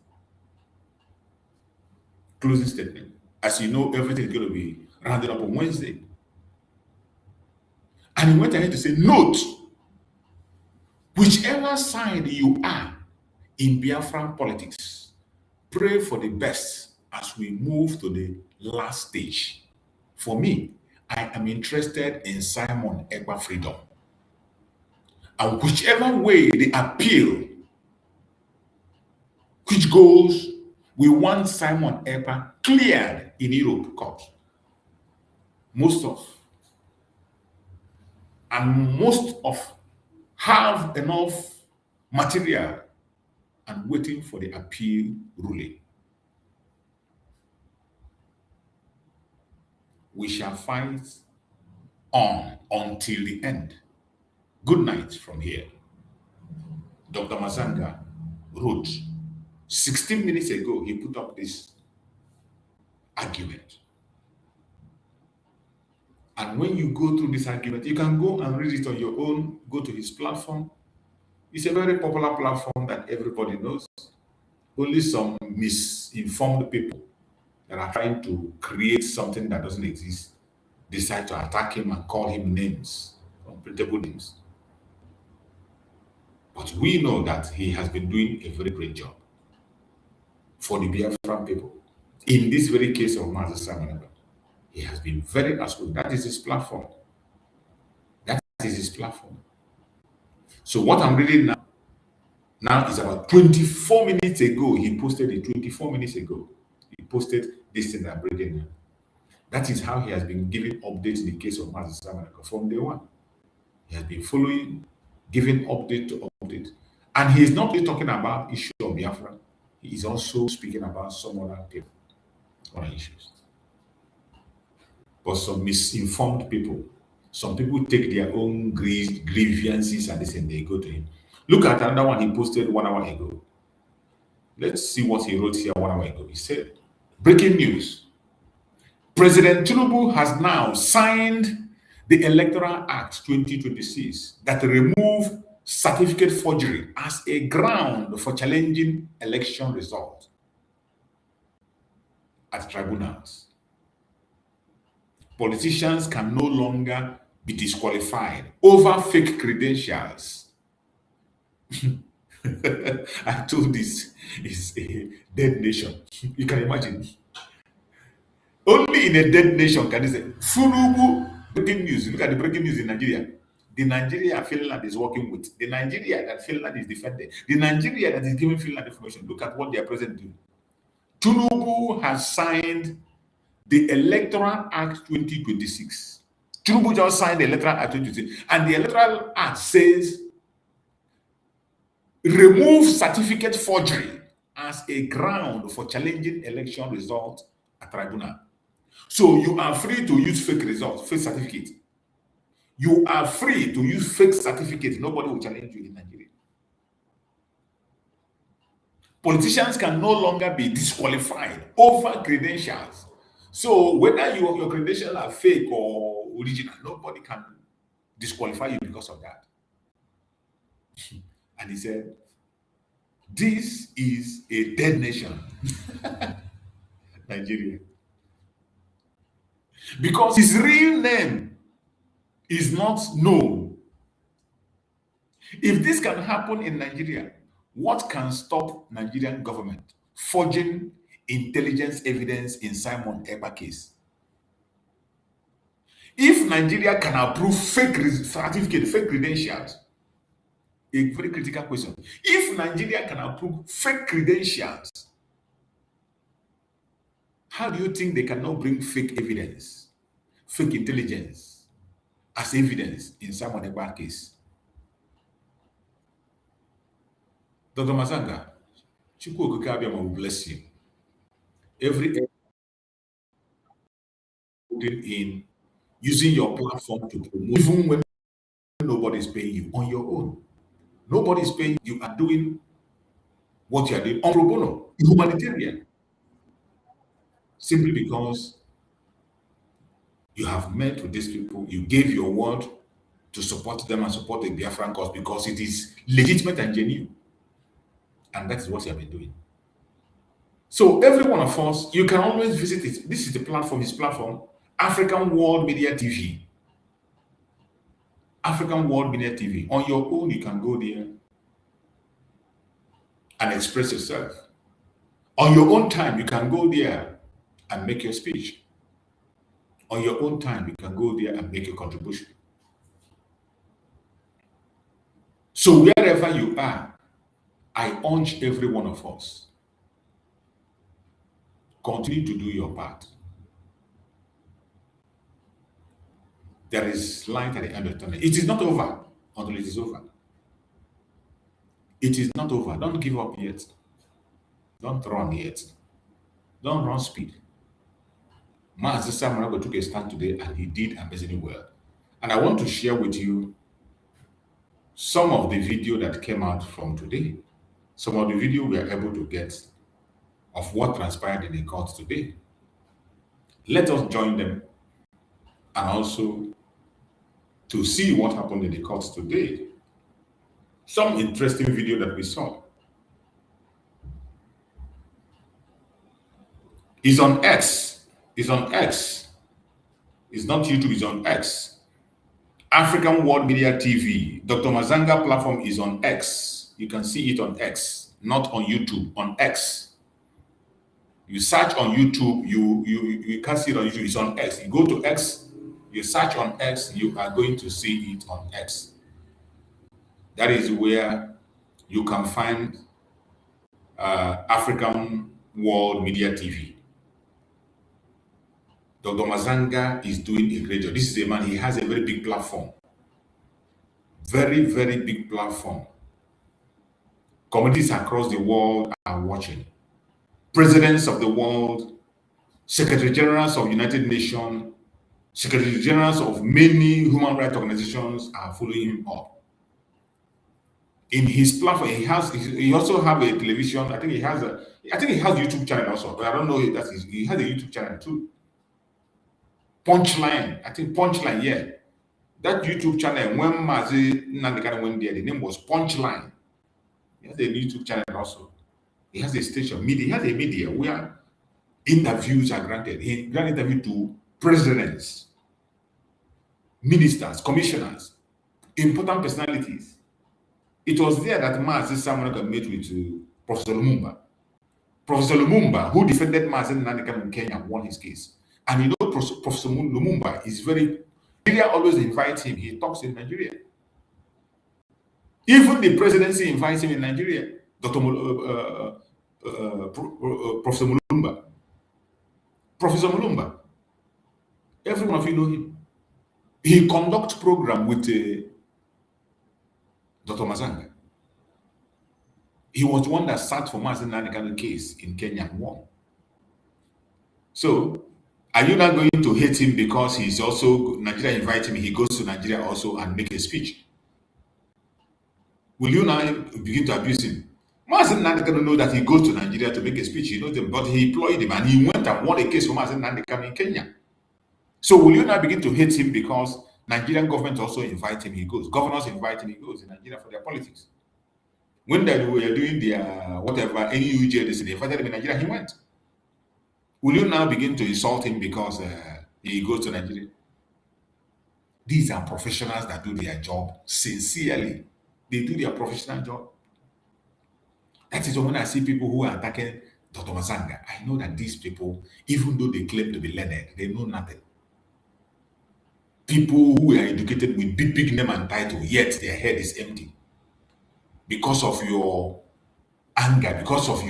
Closing statement. As you know, everything is going to be rounded up on Wednesday. And he went ahead to say, note, whichever side you are in Biafran politics, pray for the best as we move to the last stage. For me, I am interested in Simon Ekpa freedom. And whichever way the appeal, which goes, we want Simon Ekpa cleared in Europe court. Most of have enough material and waiting for the appeal ruling. We shall fight on until the end. Good night from here. Dr. Mazanga wrote 16 minutes ago, he put up this argument. And when you go through this argument, you can go and read it on your own, go to his platform. It's a very popular platform that everybody knows. Only some misinformed people that are trying to create something that doesn't exist decide to attack him and call him names, unprintable names. But we know that he has been doing a very great job for the Biafran people. In this very case of Mazi Samuel, he has been very assertive. That is his platform. That is his platform. So what I'm reading now is about 24 minutes ago. He posted it 24 minutes ago. He posted this thing that I'm reading now. That is how he has been giving updates in the case of Mazi Samuel from day one. He has been following, giving update to update. And he is not only talking about issue of Biafra, he is also speaking about some other people, other issues. But some misinformed people, some people take their own grievances and they go to him. Look at another one he posted 1 hour ago. Let's see what he wrote here 1 hour ago. He said, breaking news. President Tinubu has now signed the Electoral Act 2026 that remove certificate forgery as a ground for challenging election results at tribunals. Politicians can no longer be disqualified over fake credentials. I told this is a dead nation. You can imagine. Only in a dead nation can they say, Funubu, breaking news. Look at the breaking news in Nigeria. The Nigeria Finland is working with. The Nigeria that Finland is defending. The Nigeria that is giving Finland information. Look at what they are present doing. Tinubu has signed the Electoral Act 2026. Tinubu just signed the Electoral Act 2026. And the Electoral Act says, remove certificate forgery as a ground for challenging election results at tribunal. So you are free to use fake results, fake certificate. You are free to use fake certificates. Nobody will challenge you in Nigeria. Politicians can no longer be disqualified over credentials. So whether your credentials are fake or original, nobody can disqualify you because of that. And he said, this is a dead nation, Nigeria. Because his real name is not known. If this can happen in Nigeria, what can stop Nigerian government forging intelligence evidence in Simon Ekpa case? If Nigeria can approve fake certificate, fake credentials, a very critical question. If Nigeria can approve fake credentials, how do you think they cannot bring fake evidence, fake intelligence as evidence in Simon Ekpa case? Dr. Mazanga, Chukwu Okike will bless you. Every in using your platform to promote, even when nobody is paying you, on your own. Nobody is paying you, are doing what you are doing on pro bono, humanitarian. Simply because you have met with these people, you gave your word to support them and support the Biafran cause because it is legitimate and genuine. And that is what you have been doing. So every one of us, you can always visit it. This is the platform, his platform, African World Media TV. African World Media TV. On your own, you can go there and express yourself. On your own time, you can go there and make your speech. On your own time, you can go there and make your contribution. So wherever you are, I urge every one of us, continue to do your part. There is light at the end of the tunnel. It is not over until it is over. It is not over. Don't give up yet. Don't run yet. Don't run speed. Mazi Samarago took a stand today and he did amazingly well. And I want to share with you some of the video that came out from today. Some of the video we are able to get of what transpired in the court today. Let us join them and also to see what happened in the courts today. Some interesting video that we saw. It's on X. It's on X. It's not YouTube, it's on X. African World Media TV. Dr. Mazanga platform is on X. You can see it on X, not on YouTube, on X. You search on YouTube, you can't see it on YouTube, it's on X. You go to X, you search on X, you are going to see it on X. That is where you can find African World Media TV. Dr. Mazanga is doing a great job. This is a man, he has a very big platform. Very, very big platform. Communities across the world are watching. Presidents of the world, Secretary Generals of United Nations, Secretary Generals of many human rights organizations are following him up. In his platform, he also have a television. I think he has a YouTube channel also, but I don't know if that is. He has a YouTube channel too. Punchline, I think Punchline, yeah. That YouTube channel, when Mazi Nandekane went there, the name was Punchline. He has a YouTube channel also. He has a station, media. He has a media where interviews are granted. He granted interview to presidents, ministers, commissioners, important personalities. It was there that Mazi Samuel met with Professor Lumumba. Professor Lumumba, who defended Mazi Nandekane in Kenya, won his case. And you know, Professor Lumumba is very, Nigeria always invites him. He talks in Nigeria. Even the presidency invites him in Nigeria. Professor Mulumba. Professor Mulumba. Every one of you know him. He conducts program with Dr. Mazanga. He was the one that sat for Mazen Nandekano case in Kenya and won. So, are you not going to hate him because he's also, Nigeria invites him, he goes to Nigeria also and make a speech? Will you now begin to abuse him? Mazen Nandekano know that he goes to Nigeria to make a speech, he knows them, but he employed him and he went and won a case for Mazen Nandekano in Kenya. So will you now begin to hate him because Nigerian government also invite him, he goes. Governors invite him, he goes in Nigeria for their politics. When they were doing their whatever, any UJ, they invited him in Nigeria, he went. Will you now begin to insult him because he goes to Nigeria? These are professionals that do their job sincerely. They do their professional job. That is when I see people who are attacking Dr. Mazanga. I know that these people, even though they claim to be learned, they know nothing. People who are educated with big name and title, yet their head is empty. Because of your anger, because of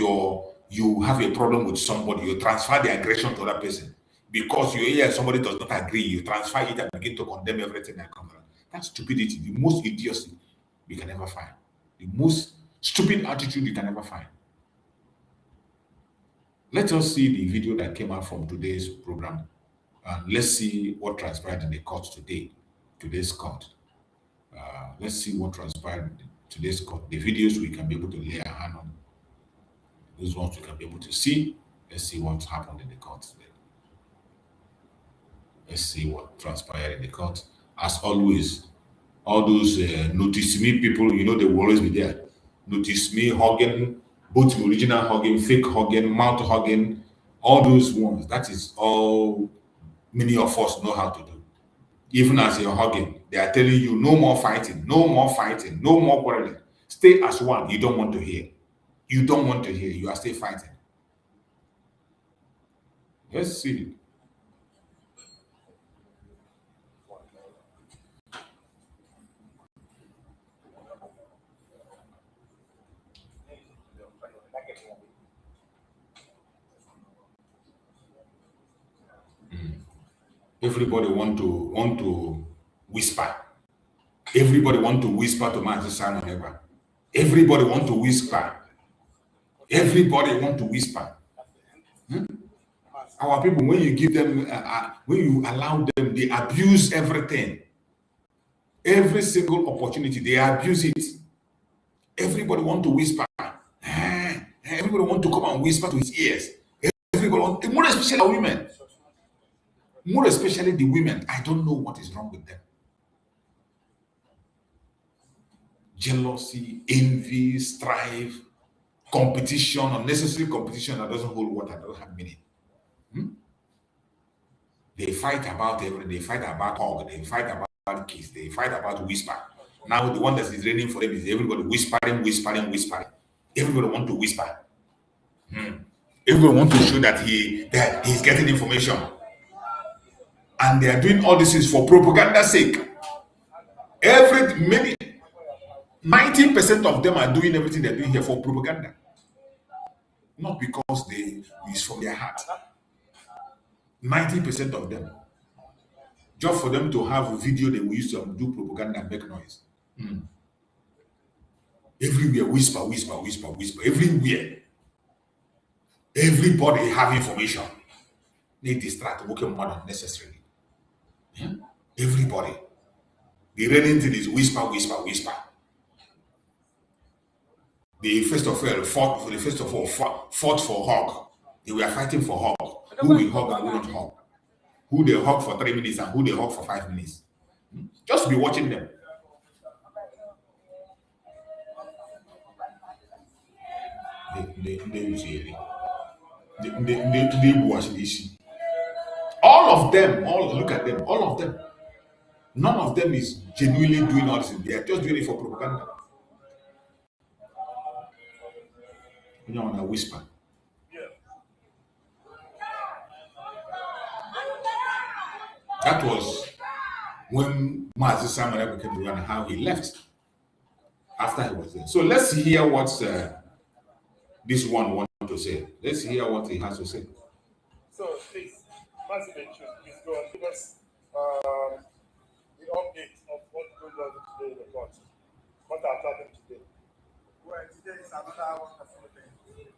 you have a problem with somebody, you transfer the aggression to that person. Because you hear somebody does not agree, you transfer it and begin to condemn everything that comes around. That's stupidity, the most idiocy you can ever find. The most stupid attitude you can ever find. Let us see the video that came out from today's program. And let's see what transpired in the court today, today's court. Let's see what transpired in today's court. The videos we can be able to lay our hand on. Those ones we can be able to see. Let's see what happened in the court today. Let's see what transpired in the court. As always, all those notice me people, you know, they will always be there. Notice me hugging, both original hugging, fake hugging, mouth hugging, all those ones. That is all many of us know how to do. Even as you're hugging, they are telling you no more fighting, no more fighting, no more quarreling. Stay as one. You don't want to hear. You don't want to hear. You are still fighting. Let's see. Everybody want to whisper. Everybody want to whisper to Master Simon Ekpa. Everybody want to whisper. Everybody want to whisper. Our people, when you give them, when you allow them, they abuse everything. Every single opportunity, they abuse it. Everybody want to whisper. Everybody want to come and whisper to his ears. Everybody want, more especially women. More especially the women. I don't know what is wrong with them. Jealousy, envy, strife, competition, unnecessary competition that doesn't hold water, doesn't have meaning. They fight about everything. They fight about hug. They fight about kiss. They fight about whisper. Now the one that is raining for them is everybody whispering. Everybody want to whisper. Everybody want to show that he's getting information. And they are doing all this is for propaganda's sake. 90% of them are doing everything they're doing here for propaganda. Not because it's from their heart. 90% of them. Just for them to have a video they will use to do propaganda and make noise. Everywhere, whisper. Everywhere. Everybody have information. They distract, working more unnecessarily. Everybody. The reigning thing is whisper. They first of all fought for hug. They were fighting for hug. Who will hug and who don't hug. Who they hug for 3 minutes and who they hug for 5 minutes. Just be watching them. All of them, look at them, all of them. None of them is genuinely doing all this. They are just doing it for propaganda. You don't want to whisper. That was when Mazi Simon Ekpa became the and how he left after he was there. So let's hear what this one wants to say. Let's hear what he has to say. So please, Mazi Benchu, please go and give us the update of what goes on today in the court. What has happened today? Well, today is another wonderful day.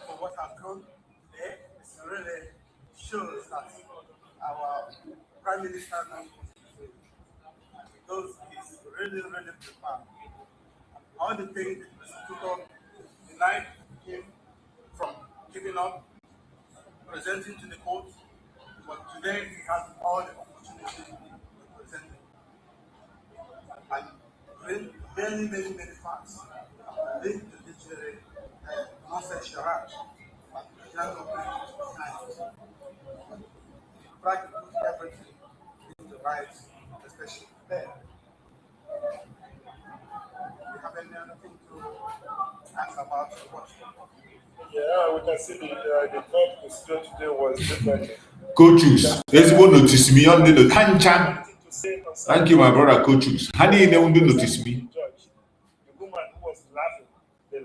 For what has gone today, it really shows that our Prime Minister knows he's really prepared. All the things the prosecutor denied him from giving up, presenting to the court, but today he has all the opportunity to present it. And bring many facts linked to this nonsense charade. But he has not bring it tonight. He tried to put everything into the right, especially there. Do you have any other thing to ask about what? Yeah, we can see the court procedure today was different. Coaches, there's one notice me on the Hancha. Thank you, my brother, coaches. Honey, they won't notice me. Judge, the woman who was laughing the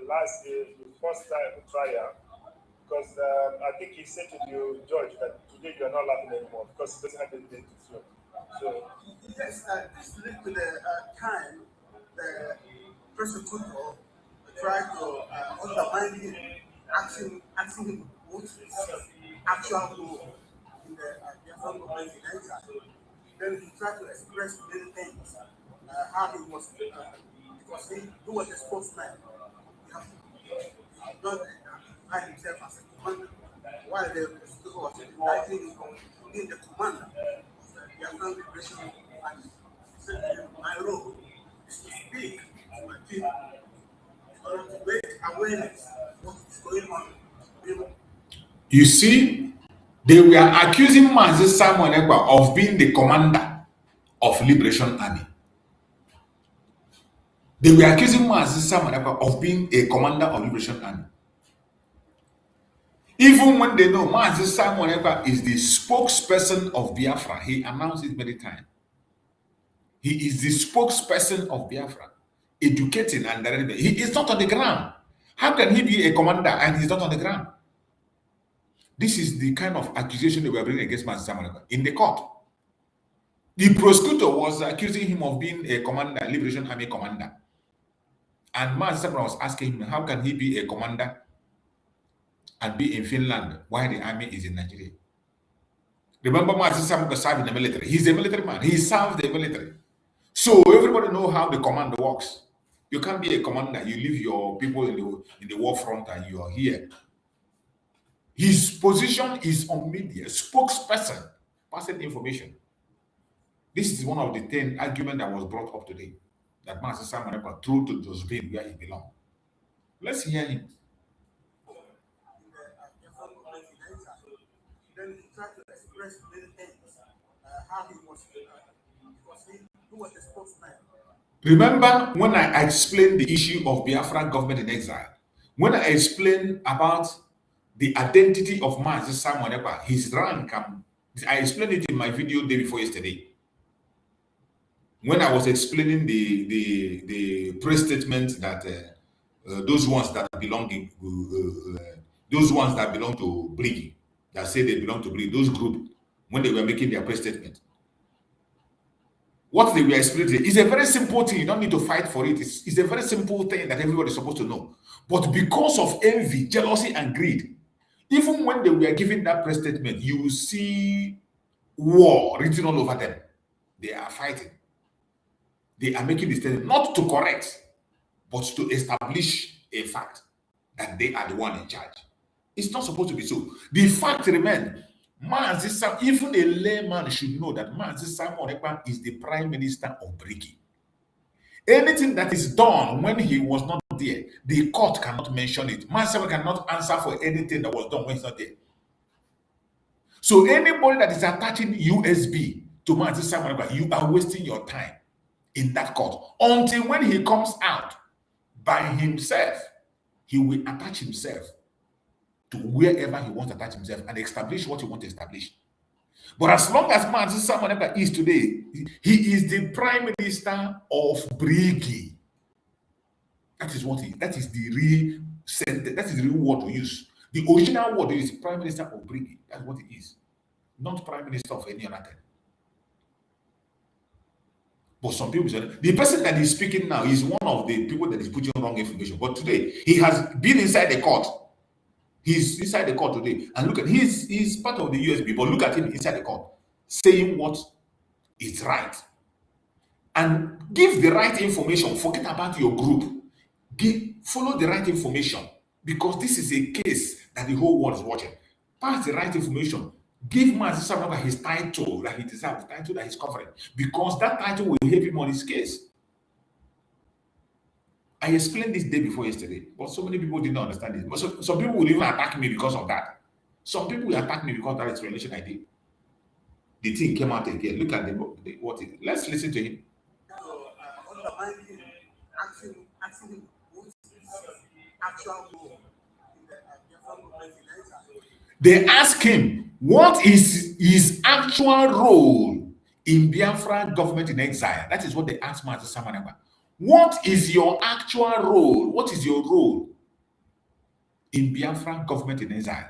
first time trial, because I think he said to the judge that today you are not laughing anymore because he doesn't have anything to show. So yes, this linked to the time the prosecutor tried to undermine him, asking him what is his actual role in the Biafran government in exile. Then he tried to express many things, how he was, because he was a sportsman. He did not identify himself as a commander. While the prosecutor was indicting him for being the commander of the Biafran Liberation Army. He said, my role is to speak to my people in order to make awareness of what is going on. You see, they were accusing Mazi Simon Ekpa of being the commander of Liberation Army. They were accusing Mazi Simon Ekpa of being a commander of Liberation Army. Even when they know Mazi Simon Ekpa is the spokesperson of Biafra, he announced it many times. He is the spokesperson of Biafra, educating and directing. He is not on the ground. How can he be a commander and he's not on the ground? This is the kind of accusation they were bringing against Mazi Simon Ekpa in the court. The prosecutor was accusing him of being a commander, Liberation Army commander. And Mazi Simon was asking him, how can he be a commander and be in Finland while the army is in Nigeria? Remember, Mazi Simon served in the military. He's a military man. He served the military. So everybody know how the command works. You can't be a commander. You leave your people in the war front and you are here. His position is on media, spokesperson, passing information. This is one of the 10 arguments that was brought up today, that Mazi Simon Ekpa threw to those bin where he belongs. Let's hear him. Then he tried to express many things, how he was, because he was a spokesman. Remember when I explained the issue of Biafra government in exile, when I explained about the identity of Mazi Simon Ekpa, his rank, I explained it in my video day before yesterday. When I was explaining the press statement that those ones that belong to Briggy, that say they belong to Briggy, those group, when they were making their press statement, what they were explaining is a very simple thing. You don't need to fight for it. It's a very simple thing that everybody is supposed to know. But because of envy, jealousy, and greed, even when they were giving that press statement, you will see war written all over them. They are fighting. They are making the statement not to correct, but to establish a fact that they are the one in charge. It's not supposed to be so. The fact remains. Even a layman should know that Mazi Simon Ekpa is the prime minister of Briggy. Anything that is done when he was not there, the court cannot mention it. Mazi Simon cannot answer for anything that was done when he's not there. So anybody that is attaching USB to Mazi Simon Ekpa, you are wasting your time in that court. Until when he comes out by himself, he will attach himself to wherever he wants to attach himself and establish what he wants to establish. But as long as Mazi Simon Ekpa is today, he is the Prime Minister of Brigi. That is what that is the real sentence, that is the real word to use. The original word is Prime Minister of Brigi. That's what it is. Not Prime Minister of any other thing. But some people say the person that is speaking now is one of the people that is putting wrong information. But today, he has been inside the court. He's inside the court today. And look at he's part of the USB, but look at him inside the court, saying what is right. And give the right information. Forget about your group. Follow the right information. Because this is a case that the whole world is watching. Pass the right information. Give Mazi Simon Ekpa his title that he deserves, the title that he's covering. Because that title will help him on his case. I explained this day before yesterday, but so many people didn't understand it. But some people will even attack me because of that. Some people will attack me because of that explanation I did. The thing came out again. Look at what it is. Let's listen to him. Undermining, asking what's actual role in the Biafran movement in exile. They ask him, what is his actual role in Biafra government in exile? That is what they asked Mazi Simon Ekpa. What is your actual role? What is your role in Biafra government in exile?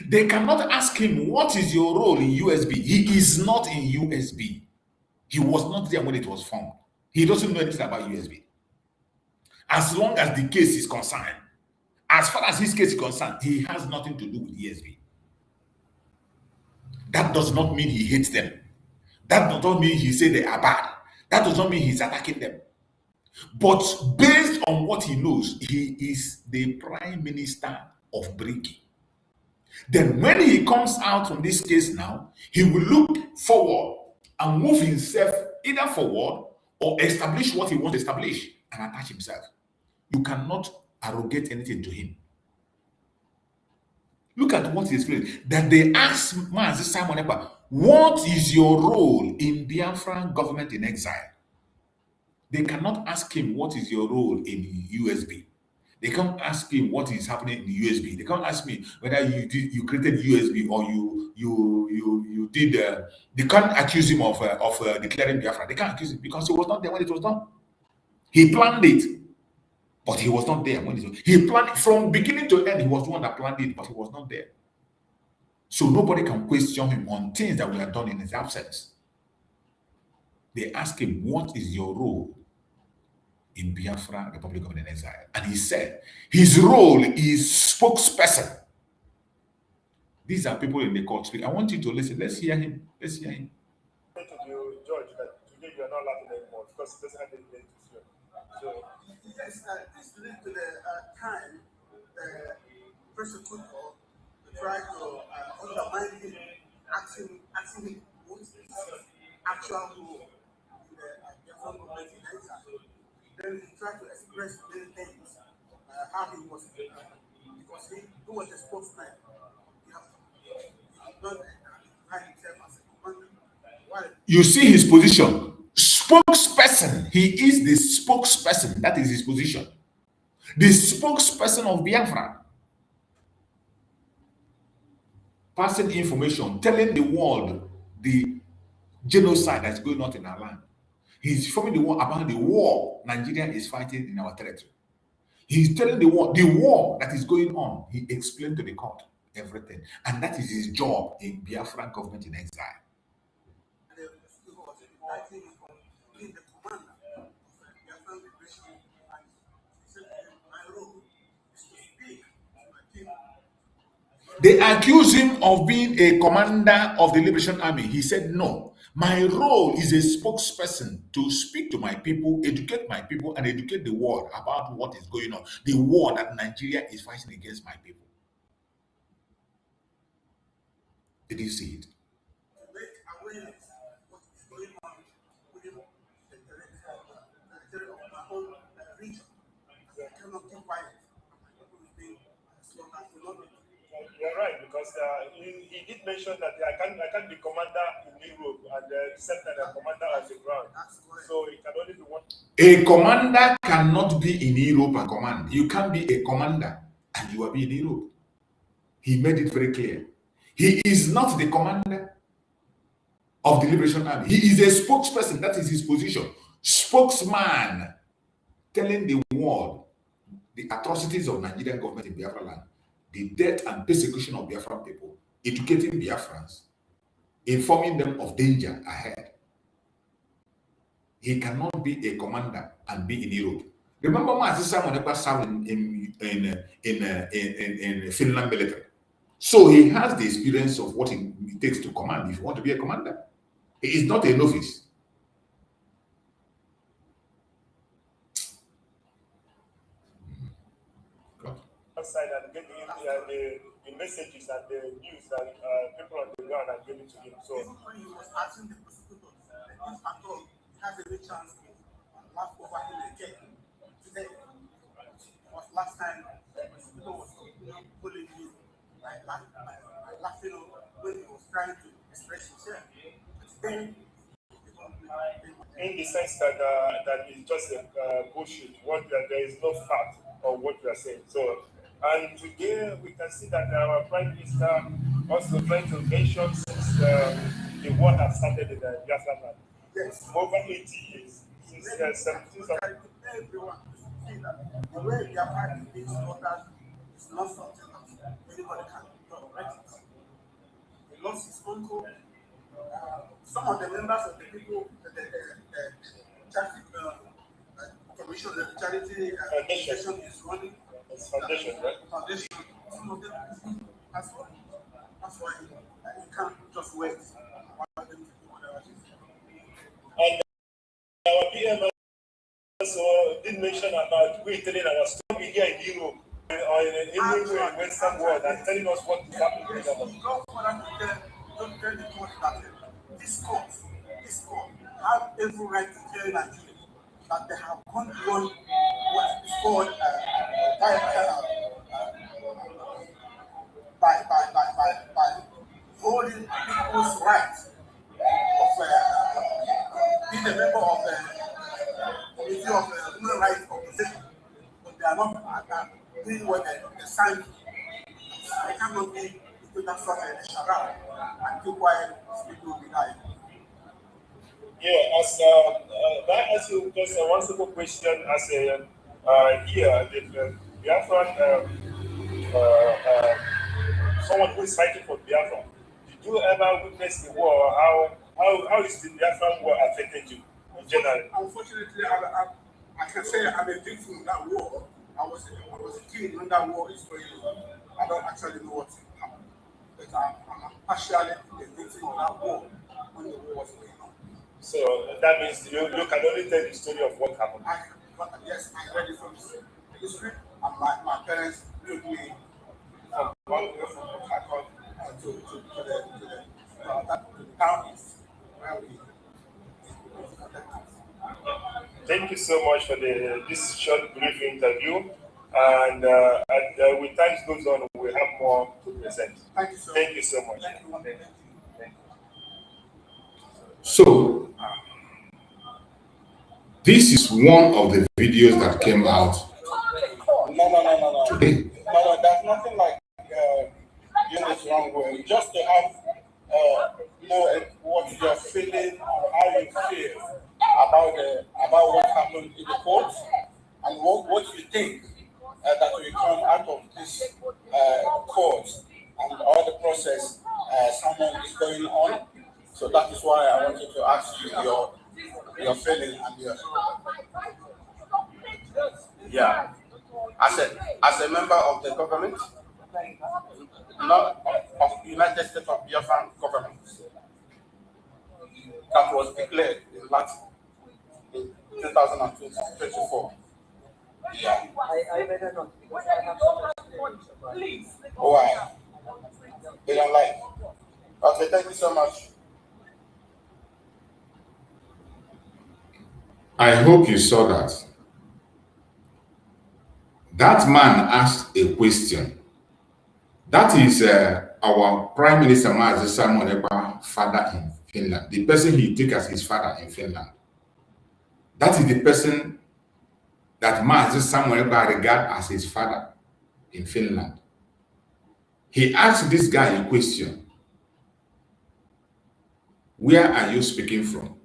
They cannot ask him, what is your role in USB? He is not in USB. He was not there when it was formed. He doesn't know anything about USB. As long as the case is concerned, as far as his case is concerned, he has nothing to do with USB. That does not mean he hates them. That does not mean he said they are bad. That does not mean he's attacking them. But based on what he knows, he is the Prime Minister of Brigi. Then when he comes out from this case now, he will look forward and move himself either forward or establish what he wants to establish and attach himself. You cannot arrogate anything to him. Look at what he explained. That they asked Mazi Simon Ekpa, what is your role in Biafran government in exile? They cannot ask him, what is your role in USB? They can't ask him what is happening in the USB. They can't ask me whether you created USB or you did. They can't accuse him of declaring Biafra. They can't accuse him because he was not there when it was done. He planned it, but he was not there when it was. He planned it from beginning to end. He was the one that planned it, but he was not there. So nobody can question him on things that were done in his absence. They ask him, what is your role in Biafra Republic of Exile? And he said his role is spokesperson. These are people in the court speak. I want you to listen. Let's hear him. Let's hear him. To you, George, that today you are not laughing anymore because it doesn't have anything to show. So Yes, this led to the time the persecutor tried to undermine him, asking him what is his actual role in the Biafran movement in exile. Then he tried to express many things, how he was, because he was a spokesman. He has not identified himself as a commander. Why? You see his position. Spokesperson. He is the spokesperson. That is his position. The spokesperson of Biafra. Passing information, telling the world the genocide that's going on in our land. He's informing the world about the war Nigeria is fighting in our territory. He's telling the world the war that is going on. He explained to the court everything. And that is his job in Biafran government in exile. They accuse him of being a commander of the Liberation Army. He said, no, my role is a spokesperson to speak to my people, educate my people, and educate the world about what is going on. The war that Nigeria is fighting against my people. Did you see it? Make awareness of what is going on within the territory of my own region. I cannot keep quiet. My people is being slaughtered for nothing. you're right, because he did mention that I can't be commander in Europe and at the same time a commander on the ground. So it can only be one. A commander cannot be in Europe and command. You can't be a commander and you are being in Europe. He made it very clear. He is not the commander of the Liberation Army. He is a spokesperson. That is his position. Spokesman, telling the world the atrocities of Nigerian government in Biafra land, the death and persecution of Biafran people, educating Biafrans, informing them of danger ahead. He cannot be a commander and be in Europe. Remember, my sister Ekpa served in Finland military. So he has the experience of what it takes to command if you want to be a commander. He is not a novice. Outside and get the messages and the news that people on the ground are giving to him. So even when he was asking the prosecutors, if at all he has any chance to laugh over him again, today was last time the prosecutor was bullying him by laughing when he was trying to express himself. Then, in the sense that that is just a bullshit. There is no fact of what we are saying. So, and today we can see that our Prime Minister also trying to mention since the war has started in the Biafra land. yes, Over 80 years, since 17th of everyone to see that the way they are fighting these orders is not something that anybody can tolerate it. He lost his uncle. Some of the members of the people, the charity commission, the charity organization is running. his foundation, right? Foundation. Some of them, that's why he can't just wait. Allow them to do whatever it is. And our PM also did mention about we telling our story here in Europe or in anywhere in Western world and telling us what is happening in Ghana. Go for that to tell the court that this court have every right to tell Nigeria that they have gone beyond what is called by holding people's rights of being a member of the Committee of Human Rights Organization, but they are not doing what they signed. They cannot be put that sort of charade and keep quiet, people will be dying. Yeah, as that asks you just one simple question as a here, the Biafran, someone who is fighting for Biafra. Did you ever witness the war? How is the Biafran war affected you in general? Unfortunately, I can say I'm a victim of that war. I was a kid when that war is going on. I don't actually know what happened, but I'm partially a victim of that war when the war was going on. So that means you can only tell the story of what happened. Yes, I read it from the history, and my parents took me from one way from Port Harcourt to the town east where we. Thank you so much for this short, brief interview. And with time goes on, we'll have more to present. Thank you so much. Thank you so much. Thank you. So, this is one of the videos that came out No. today. No, there's nothing like doing this wrong way. Just to have know what you're feeling, how you feel about what happened in the court, and what you think that will come out of this court and all the process someone is going on. So that is why I wanted to ask you your feeling and your. Yeah, as a member of the government, not of United States of Biafran government, that was declared in 2024. Yeah. I better not because I have some experience about it. Why? They don't like. Okay, thank you so much. I hope you saw that. That man asked a question. That is our Prime Minister Simon Ekpa father in Finland. The person he took as his father in Finland. That is the person that Simon Ekpa regard as his father in Finland. He asked this guy a question. Where are you speaking from?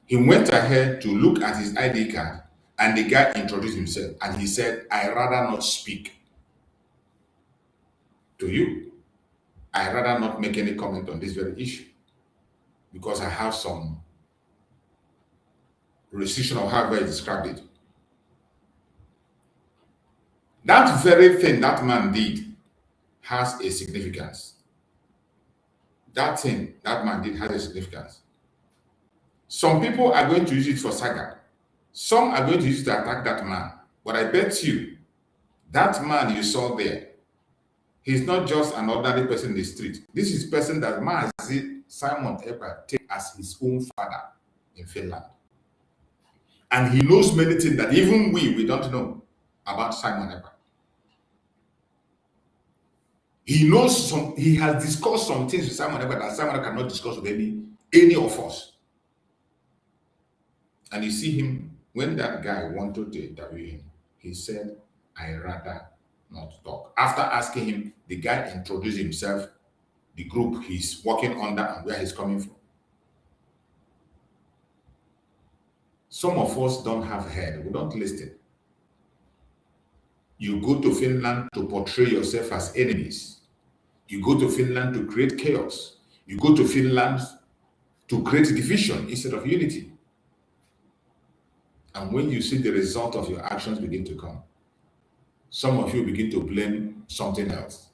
He went ahead to look at his ID card, and the guy introduced himself, and he said, I rather not speak to you. I rather not make any comment on this very issue because I have some restriction of how I described it. That very thing that man did has a significance. That thing that man did has a significance. Some people are going to use it for saga. Some are going to use it to attack that man. But I bet you, that man you saw there, he's not just an ordinary person in the street. This is person that Simon Ekpa take as his own father in Finland. And he knows many things that even we don't know about Simon Ekpa. He knows he has discussed some things with Simon Ekpa that Simon Ekpa cannot discuss with any of us. And you see him, when that guy wanted to interview him, he said, I rather not talk. After asking him, the guy introduced himself, the group he's working under, and where he's coming from. Some of us don't have head, we don't listen. You go to Finland to portray yourself as enemies. You go to Finland to create chaos. You go to Finland to create division instead of unity. And when you see the result of your actions begin to come, some of you begin to blame something else.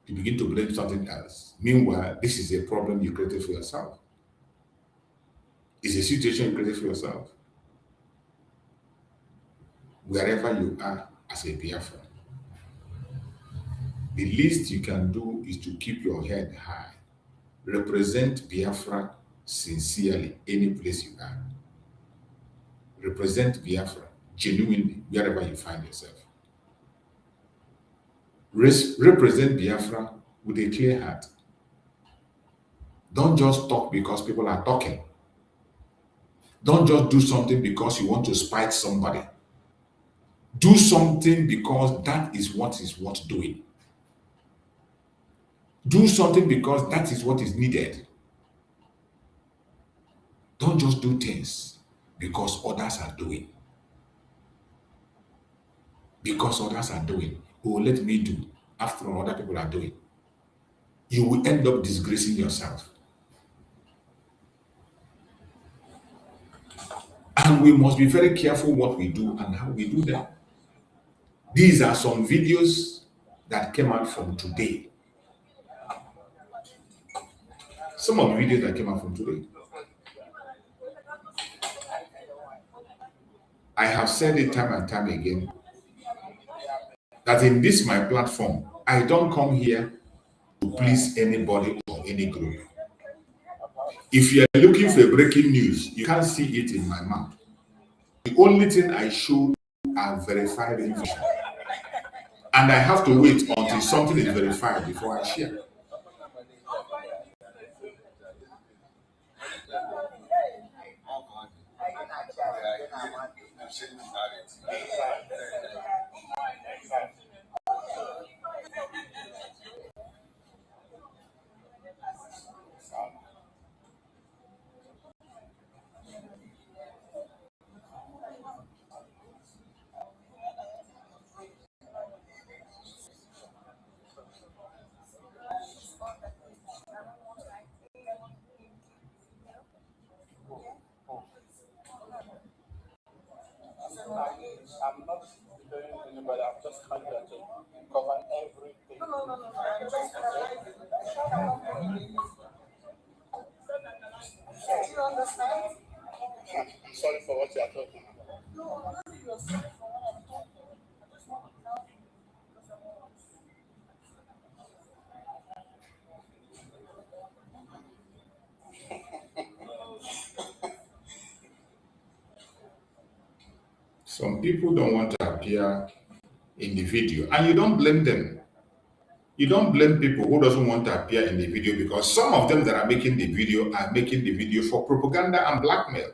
You begin to blame something else. Meanwhile, this is a problem you created for yourself. It's a situation you created for yourself. Wherever you are as a Biafran, the least you can do is to keep your head high. Represent Biafra sincerely, any place you are. Represent Biafra genuinely, wherever you find yourself. Represent Biafra with a clear heart. Don't just talk because people are talking. Don't just do something because you want to spite somebody. Do something because that is what is worth doing. Do something because that is what is needed. Don't just do things because others are doing. Because others are doing. Oh, let me do. After all, other people are doing. You will end up disgracing yourself. And we must be very careful what we do and how we do them. These are some videos that came out from today. Some of the videos that came out from today. I have said it time and time again that in this my platform, I don't come here to please anybody or any group. If you are looking for breaking news, you can't see it in my mouth. The only thing I show are verified information. And I have to wait until something is verified before I share. I'm not doing anybody, I'm just trying to cover everything. No. Do you understand? I'm sorry for what you are talking about. No, I'm not you're sorry for what I'm talking about. I just want to help you. Some people don't want to appear in the video, and you don't blame them. You don't blame people who doesn't want to appear in the video, because some of them that are making the video are making the video for propaganda and blackmail.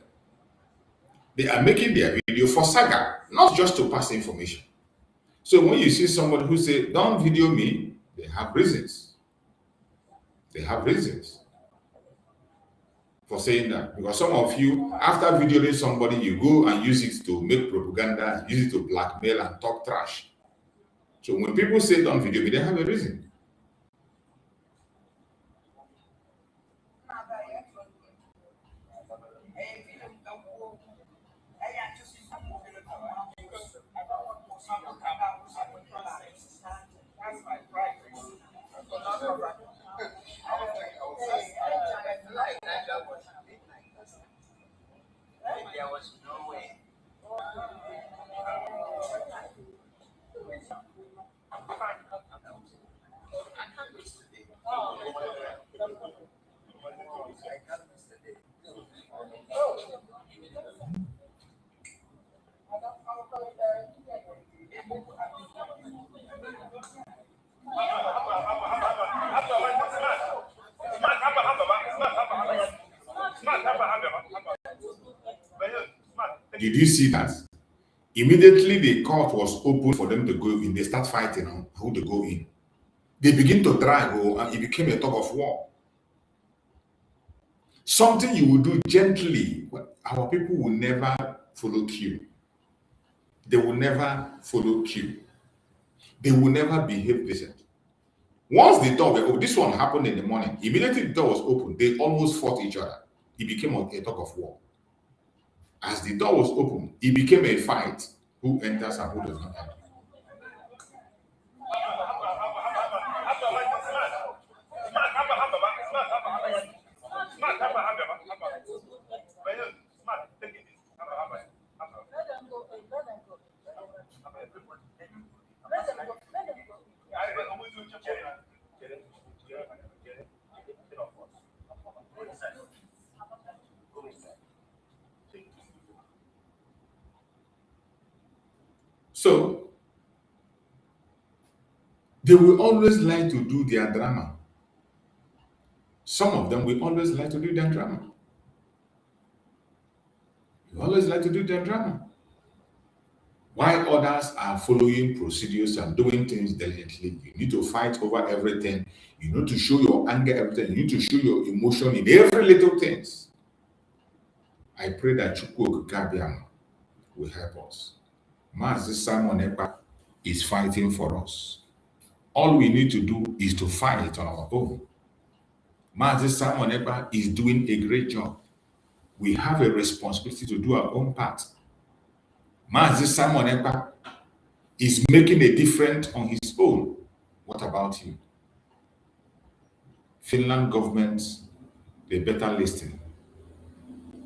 They are making their video for saga, not just to pass information. So when you see somebody who say, don't video me, they have reasons. They have reasons. for saying that, because some of you, after videoing somebody, you go and use it to make propaganda, use it to blackmail and talk trash. So when people say don't video me, they have a reason. There was no way. Did you see that? Immediately the court was open for them to go in. They start fighting on who to go in. They begin to drag, and it became a tug of war. Something you will do gently. Our people will never follow queue. They will never follow queue. They will never behave decent. Once the door were open, this one happened in the morning. Immediately the door was open, they almost fought each other. It became a tug of war. As the door was open, it became a fight. Who enters and who does not enter. So, they will always like to do their drama. Some of them will always like to do their drama. They always like to do their drama. While others are following procedures and doing things diligently, you need to fight over everything. You need to show your anger, everything. You need to show your emotion in every little things. I pray that CHUKS SURVIVAL will help us. Mazi Simon Ekpa is fighting for us. All we need to do is to fight on our own. Mazi Simon Ekpa is doing a great job. We have a responsibility to do our own part. Mazi Simon Ekpa is making a difference on his own. What about you? Finland government, they better listen.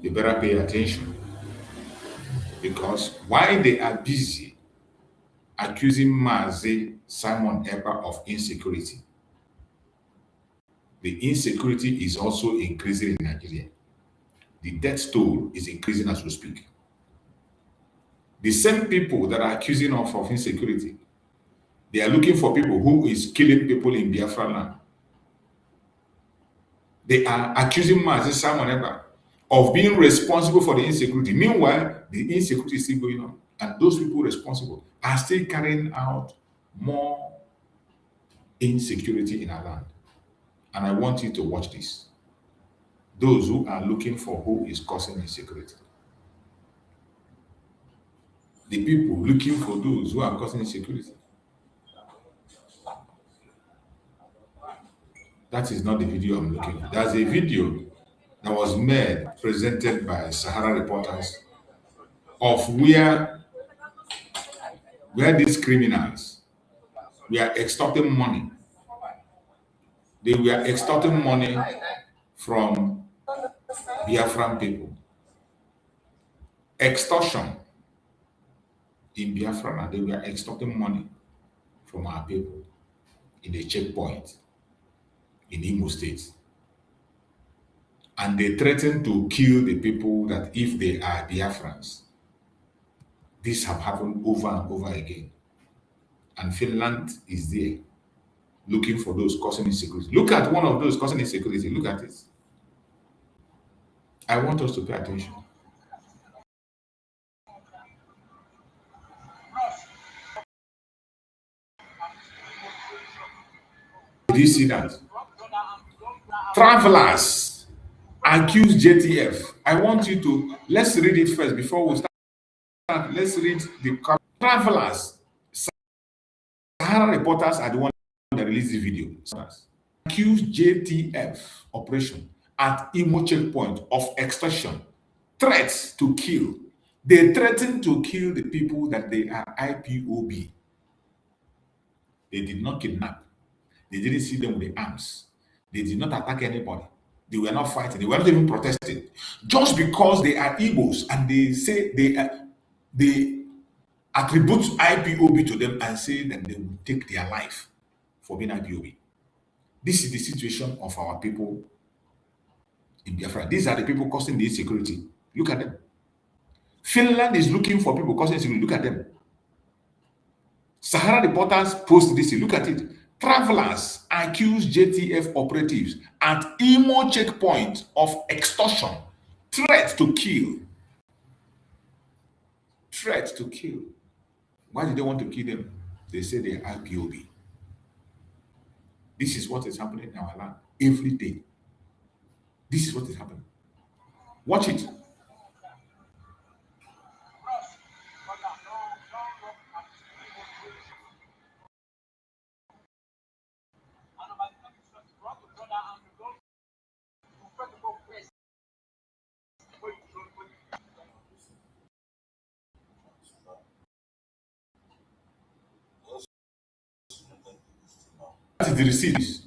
They better pay attention. Because while they are busy accusing Mazi Simon Ekpa of insecurity, the insecurity is also increasing in Nigeria. The death toll is increasing as we speak. The same people that are accusing us of insecurity, they are looking for people who is killing people in Biafra land. They are accusing Mazi Simon Ekpa of being responsible for the insecurity. Meanwhile, the insecurity is still going on. And those people responsible are still carrying out more insecurity in our land. And I want you to watch this. Those who are looking for who is causing insecurity. The people looking for those who are causing insecurity. That is not the video I'm looking for. There's a video that was made, presented by Sahara reporters, of where these criminals were extorting money. They were extorting money from Biafran people. Extortion in Biafra, they were extorting money from our people in a checkpoint in Imo State. And they threatened to kill the people that if they are Biafrans. This have happened over and over again. And Finland is there looking for those causing insecurity. Look at one of those causing insecurity. Look at it. I want us to pay attention. Did you see that? Travelers accused JTF. I want you to, let's read it first before we start. Let's read the travelers. Sahara reporters are the ones that released the video. Accused JTF operation at Imo checkpoint of extortion, threats to kill. They threatened to kill the people that they are IPOB. They did not kidnap. They didn't see them with the arms. They did not attack anybody. They were not fighting. They were not even protesting. Just because they are Igbos and they say they attribute IPOB to them and say that they will take their life for being IPOB. This is the situation of our people in Biafra. These are the people causing the insecurity. Look at them. Finland is looking for people causing insecurity. Look at them. Sahara reporters post this. Look at it. Travelers accuse JTF operatives at Imo checkpoint of extortion, threat to kill. Threat to kill. Why did they want to kill them? They say they are IPOB. This is what is happening in our land every day. This is what is happening. Watch it. That is the receipt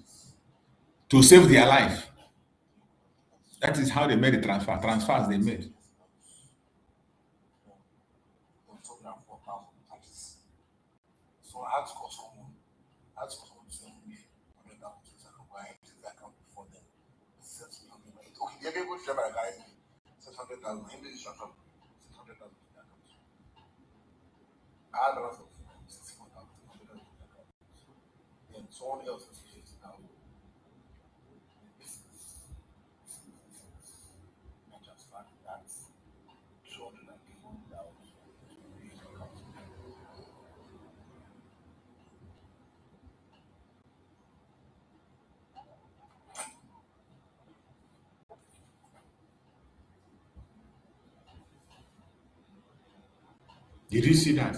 to save their life. That is how they made the transfer. Transfers they made. So I had to call someone. I had to call someone to send me $100 to buy the account before then. Okay, they're able to share my guy. $600,000. English account. $600,000 to the account. I had a lot of $64,000 to the account. Then someone else was $50,000. I just found that $281,000. Did you see that?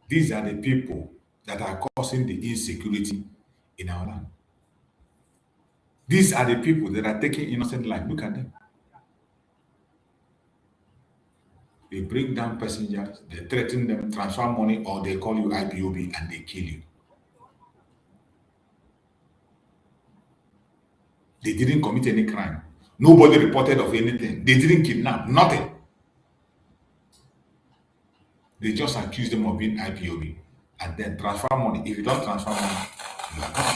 These are the people that are causing the insecurity in our land. These are the people that are taking innocent life. Look at them. They bring down passengers, they threaten them, transfer money, or they call you IPOB and they kill you. They didn't commit any crime. Nobody reported of anything. They didn't kidnap, nothing. They just accused them of being IPOB and then transfer money. If you don't transfer money, you are gone.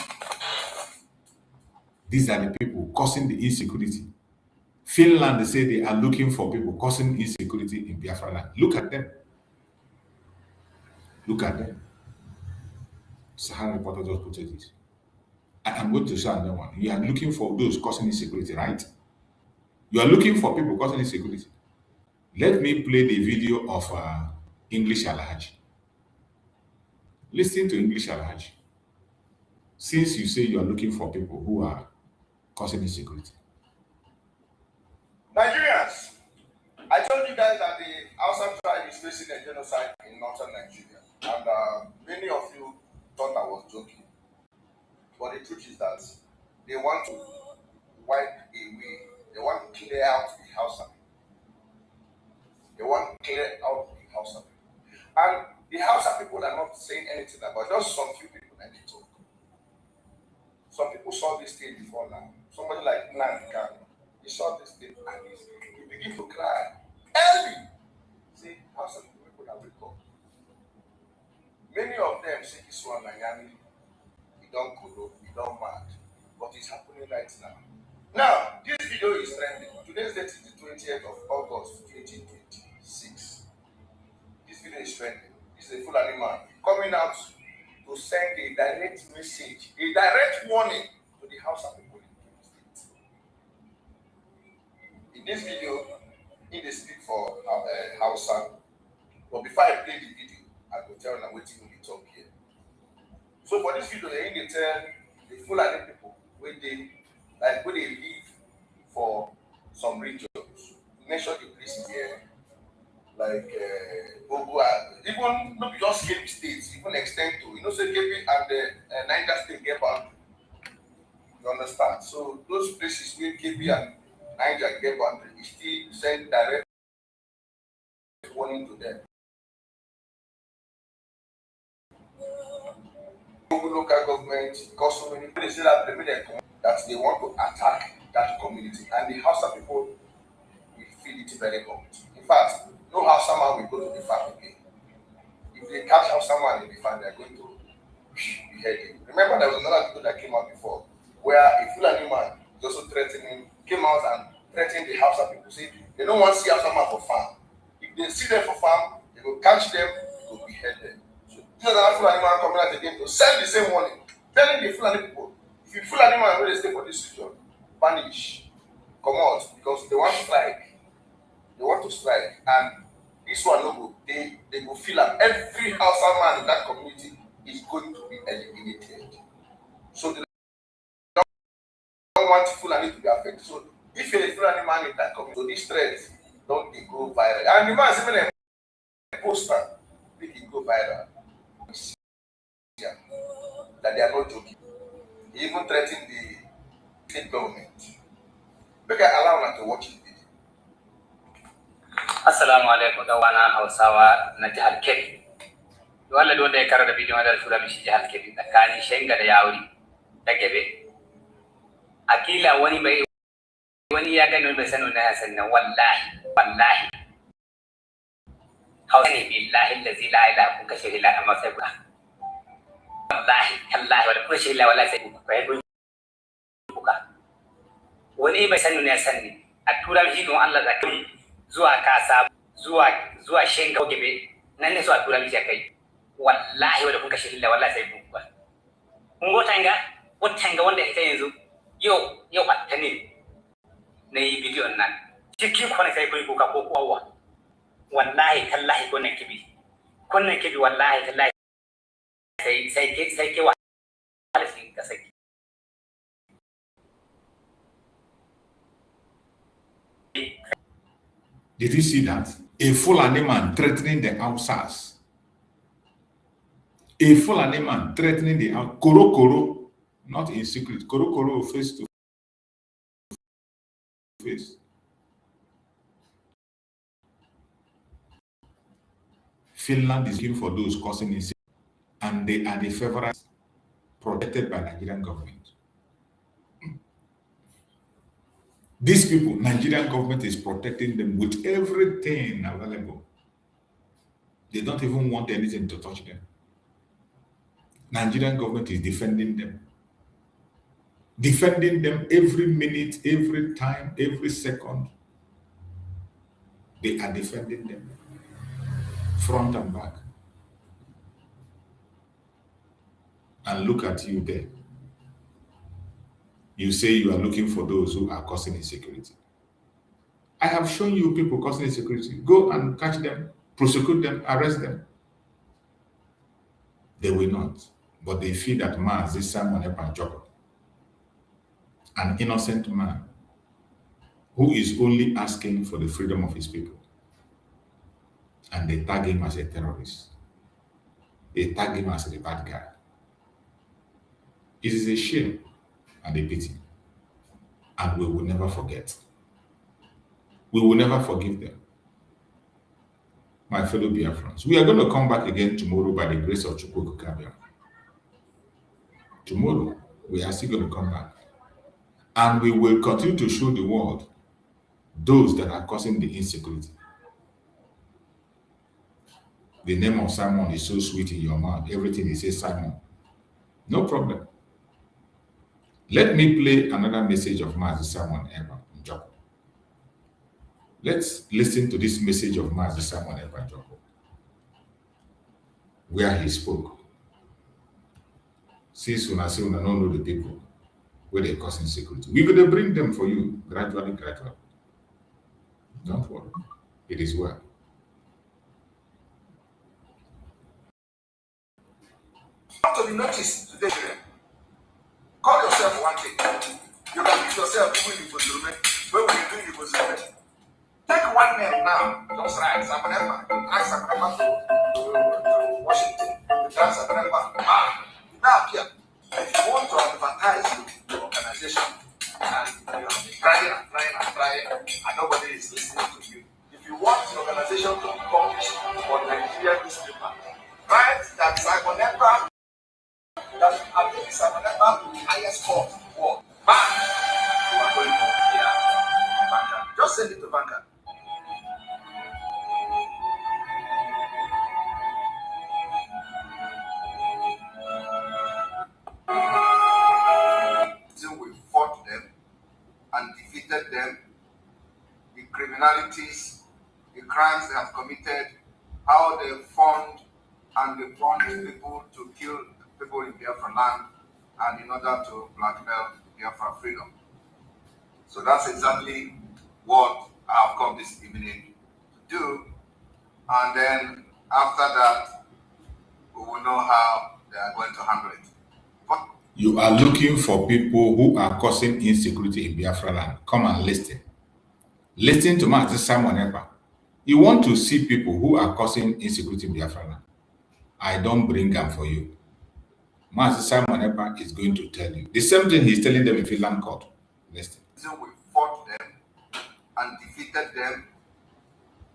These are the people causing the insecurity. Finland, they say they are looking for people causing insecurity in Biafra land. Look at them. Look at them. Sahara reporter just put it. I am going to say another one. You are looking for those causing insecurity, right? You are looking for people causing insecurity. Let me play the video of English Alhaji. Listen to English Alhaji. Since you say you are looking for people who are causing insecurity. Nigerians, I told you guys that the Hausa tribe is facing a genocide in northern Nigeria, and many of you thought I was joking. But the truth is that they want to wipe away, they want to clear out the Hausa. They want to clear out the Hausa. And the Hausa people are not saying anything about just some few people that they talk. Some people saw this thing before now. Somebody like Nanka, he saw this thing and he began to cry. Early! See, Hausa people that wake up. Many of them say this one Miami, he don't go, he don't mad. But it's happening right now. Now, this video is trending. Today's date is the 20th of August, 2026. This video is trending. This is a Fulani man coming out to send a direct message, a direct warning to the Hausa people in the state. In this video, they speak for Hausa. But before I play the video, I will tell them what we talk here. So for this video, they tell the Fulani people where they live some regions. Nation the place here, like Ogo, even not just Cape states, even extend to, say Cape and the Niger state get boundary. You understand? So those places where Cape and Niger get boundary, we still send direct warning to them. Local government, because so many people say that they want to attack that community, and the Hausa people will feel it very hot. In fact, no Hausa man will go to the farm again. If they catch Hausa man in the farm, they are going to behead him. Remember, there was another video that came out before, where a Fulani man is also threatening, came out and threatened the Hausa people. Say they don't want to see Hausa man for farm. If they see them for farm, they will catch them, to behead them. This is another Fulani man coming out again to send the same warning, telling the Fulani people, if you Fulani man will stay for this region, vanish, come out, because they want to strike. They want to strike, and this one no, they will feel like every Hausa man in that community is going to be eliminated. So they don't want Fulani to be affected. So if you're a Fulani man in that community, so this threat don't they go viral. And the man is even a poster, make it go viral. That they are not joking. He even threatened the state government. Make I allow them to watch it. Assalamu alaikum gawana Hausawa na jihar Kebbi. Wanda wanda ya karanta bidiyon da tura mishi jihar Kebbi tsakanin Shenga da Yauri da Kebbi. Akila wani ya gani bai sanu na sannan wallahi Hausa ne billahi allazi la ilaha kun kashe illa amma sai buka. Wallahi wala kun kashe illa wallahi sai buka. Wani bai sanu na sanni a tura mishi don Allah zakari zuwa kasa zuwa Shenga Kebbi nan ne zuwa tura mishi kai. Wallahi wala kun kashe illa wallahi sai buka. Kun wotanga wanda ita yanzu yau attani na yi bidiyon nan cikin kwana sai kai kuka ko kowa wallahi tallahi kunnan kibi wallahi tallahi sai ke wahala sai ka saki. Did you see that? A Fulani man threatening the Hausas. A Fulani man threatening the Koro, not in secret. Koro face to face. Finland is looking for those causing insecurity, and they are the favorites protected by Nigerian government. These people, Nigerian government is protecting them with everything available. They don't even want anything to touch them. Nigerian government is defending them. Defending them every minute, every time, every second. They are defending them. Front and back. And look at you there. You say you are looking for those who are causing insecurity. I have shown you people causing insecurity. Go and catch them, prosecute them, arrest them. They will not. But they feel that man is Simon Ekpa, an innocent man who is only asking for the freedom of his people. And they tag him as a terrorist. They tag him as a bad guy. It is a shame and a pity. And we will never forget. We will never forgive them. My fellow Biafrans, we are going to come back again tomorrow by the grace of CHUKS SURVIVAL. Tomorrow, we are still going to come back. And we will continue to show the world those that are causing the insecurity. The name of Simon is so sweet in your mouth. Everything is says Simon. No problem. Let me play another message of Mazi Simon Ekpa Njoko. Let's listen to this message of Mazi Simon Ekpa Njoko, where he spoke. Since when I say we don't know the people where they cause insecurity, we're going to bring them for you gradually. Don't worry. It is well. To be noticed today, call yourself one thing. You can use yourself even if you when we do do you go security. Take one name now, just write Samanema, drag Samanema to Washington, drag Samanema. Now appear. If you want to advertise your organization and you have been trying and nobody is listening to you, if you want your organization to be published on Nigerian newspaper, write that Samanema, that I'm taking Samanema to the highest court world. Bam! You are going to hear Vanguard. Just send it to Vanguard. We fought them and defeated them, the criminalities, the crimes they have committed, how they fund and they fund people to kill people in Biafra land and in order to blackmail Biafra freedom. So that's exactly what I have come this evening to do. And then after that, we will know how they are going to handle it. You are looking for people who are causing insecurity in Biafra land. Come and listen. Listen to Master Simon Ekpa. You want to see people who are causing insecurity in Biafra land. I don't bring them for you. Master Simon Ekpa is going to tell you. The same thing he's telling them in Finland court. Listen. We fought them and defeated them,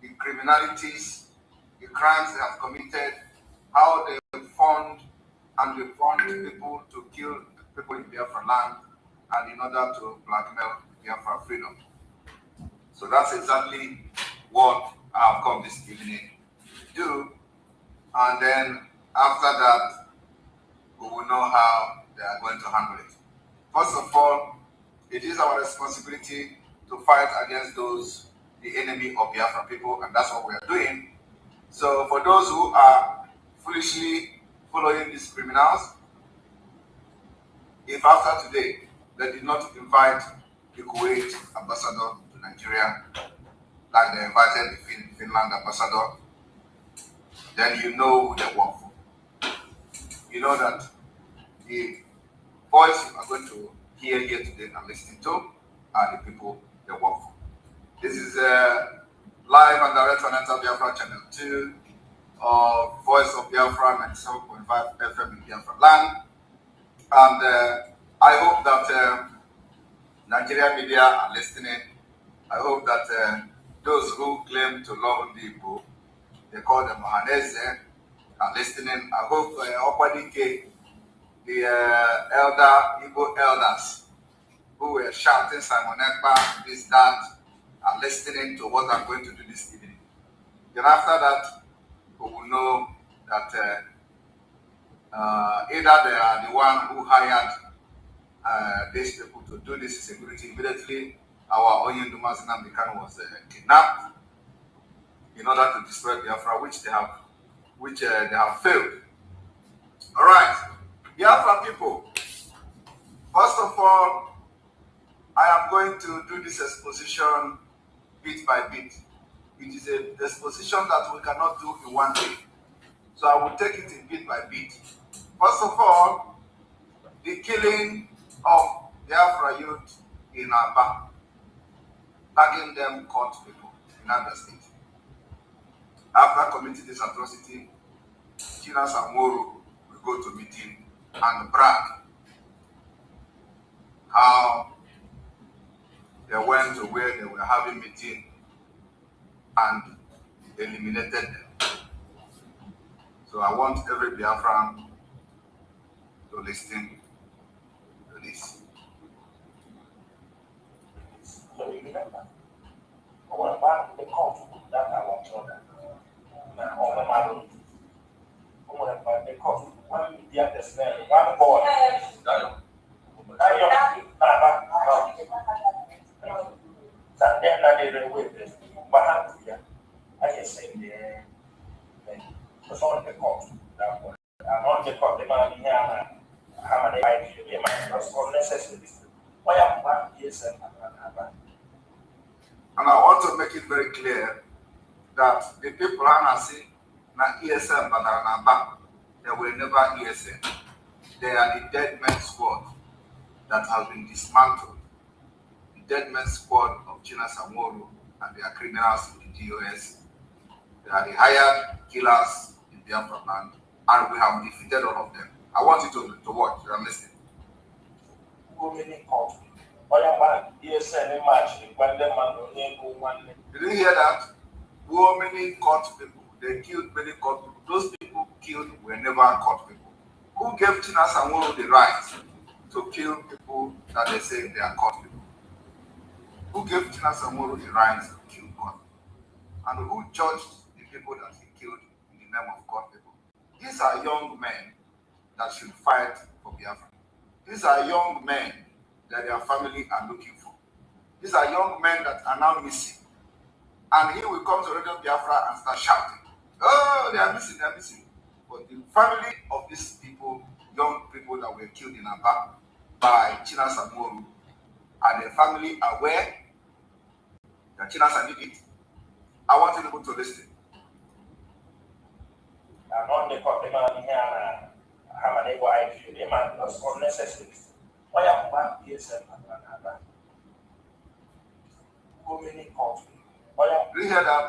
the criminalities, the crimes they have committed, how they fund and they fund people to kill people in Biafra land and in order to blackmail Biafra freedom. So that's exactly what I have come this evening to do. And then after that, we will know how they are going to handle it. First of all, it is our responsibility to fight against those, the enemy of Biafra people, and that's what we are doing. So for those who are foolishly following these criminals, if after today they did not invite the Kuwait ambassador to Nigeria, like they invited the Finland ambassador, then you know who they work for. You know that the voice you are going to hear here today and listen to are the people they work for. This is live and direct on Enter Biafra Channel 2 of Voice of Biafra 97.5 FM in Biafra land. And I hope that Nigerian media are listening. I hope that those who claim to love the Igbo, they call them Mohanese, are listening. I hope Okwadike, the Igbo elders who were shouting Simon Ekpa, this, that, are listening to what I'm going to do this evening. Then after that, we will know that either they are the one who hired these people to do this security. Immediately, our Onyen Dumas Namdekan was kidnapped in order to destroy Biafra, which they have failed. All right, Biafra people. First of all, I am going to do this exposition bit by bit. It is a exposition that we cannot do in one day. So I will take it in bit by bit. First of all, the killing of Biafra youth in Aba, tagging them court people in other state. After committing this atrocity, China Samoru will go to meeting and brag how they went to where they were having meeting and eliminated them. So I want every Biafran to listen to this. So you remember, what about the court that I want to order? Now, all the money. What about the court? One media that's there, one boy. I can say there. It's on the court. I'm on the court. The money now. How many I do? It's unnecessary. Why am I here? And I want to make it very clear that the people are saying na ESM but are not back. They were never ESM. They are the dead men squad that has been dismantled. The dead man squad of China Samoru and their criminals in the DOS. They are the hired killers in Biafra land, and we have defeated all of them. I want you to watch and listen. Did you hear that? So many court people, they killed many court people. Those people killed were never court people. Who gave China Samoru the right to kill people that they say they are court people? Who gave China Samoru the right to kill court people? And who judged the people that he killed in the name of court people? These are young men that should fight for Biafra. These are young men that their family are looking for. These are young men that are now missing. And he will come to Radio Biafra and start shouting, oh, they are missing, they are missing. But the family of these people, young people that were killed in Aba by China Samoru, are the family aware that China Samoru did it? I want you people to listen. And on the court, the man here, how many wives you demand was unnecessary. Why am I here? How many courts? Do you hear that?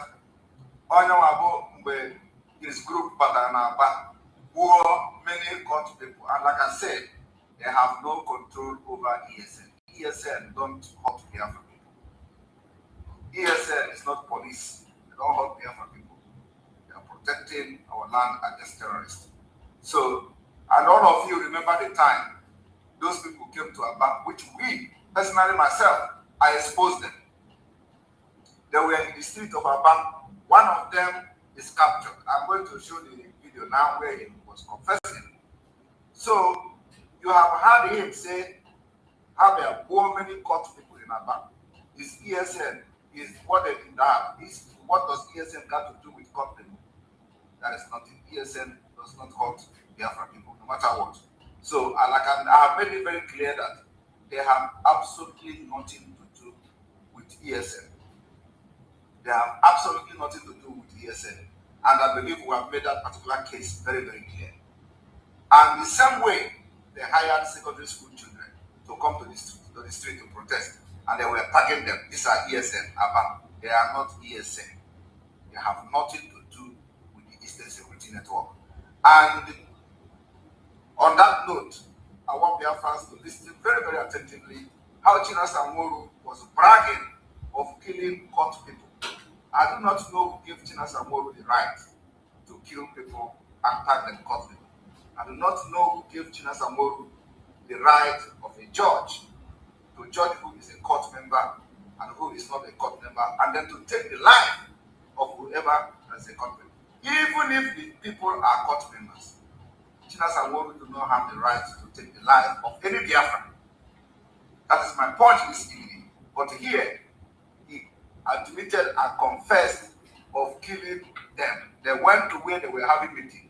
Where his group Patanaba were many court people, and like I said, they have no control over ESN. ESN don't hurt Biafra people. ESN is not police. They don't hurt Biafra people. They are protecting our land against terrorists. So, and all of you remember the time those people came to Aba, which we, personally myself, I exposed them. They were in the street of Aba. One of them is captured. I'm going to show the video now where he was confessing. So you have heard him say, how there are so many court people in Aba. Is ESN is what they have. What does ESN got to do with court people? That is nothing. ESN does not hurt Biafra people, no matter what. So I have made it very clear that they have absolutely nothing to do with ESN. They have absolutely nothing to do with ESN. And I believe we have made that particular case very, very clear. And the same way, they hired secondary school children to come to the street to protest. And they were tagging them. These are ESN, ABBA. They are not ESN. They have nothing to do with the Eastern Security Network. And on that note, I want Biafrans to listen very, very attentively how China Samoru was bragging of killing court people. I do not know who gave China Samoru the right to kill people and tag them court people. I do not know who gave China Samoru the right of a judge to judge who is a court member and who is not a court member, and then to take the life of whoever is a court member. Even if the people are court members, China Samoru do not have the right to take the life of any Biafran. That is my point this evening. But here, he admitted and confessed of killing them. They went to where they were having meeting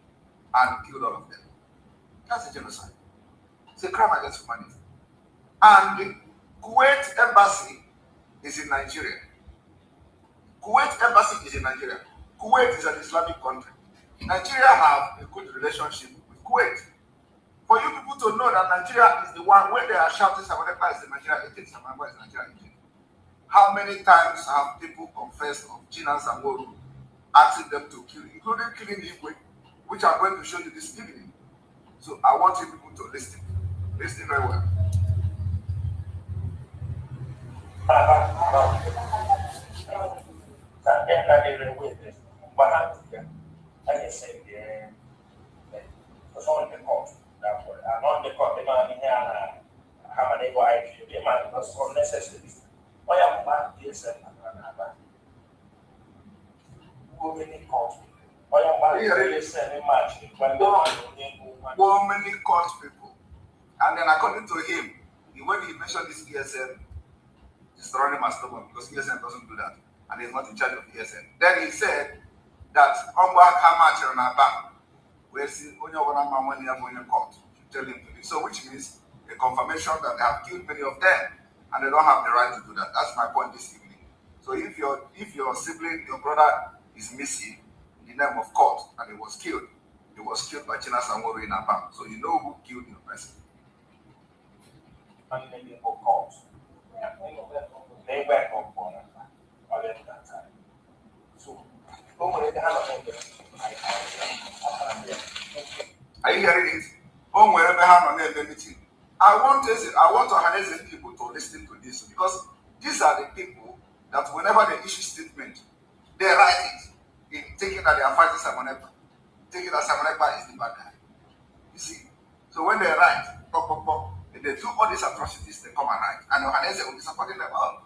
and killed all of them. That's a genocide. It's a crime against humanity. And the Kuwait embassy is in Nigeria. Kuwait embassy is in Nigeria. Kuwait is an Islamic country. Nigeria have a good relationship with Kuwait. For you people to know that Nigeria is the one where they are shouting Samanekpa is in Nigeria, it is Samanekpa is Nigeria. How many times have people confessed of China Samoru asking them to kill, including killing Igwe, which I'm going to show you this evening. So I want you people to listen. Listen very well. Many court people. And then according to him, when he mentioned this ESN, he's running my stomach because ESN doesn't do that. And he's not in charge of ESN. Then he said that where court to tell him to do. So which means a confirmation that they have killed many of them and they don't have the right to do that. That's my point this evening. So if your sibling, your brother is missing in the name of court and he was killed by China Samoru in Abam. So you know who killed your person. they back on point at that time. So, are you hearing it? Oh, wherever I'm on the meeting. I want to harness people to listen to this because these are the people that whenever they issue statement, they write it in thinking that they are fighting Simon Ekpa, thinking that Simon Ekpa is the bad guy. You see? So when they write, and they do all these atrocities, they come and write. And Johannes will be supporting them all.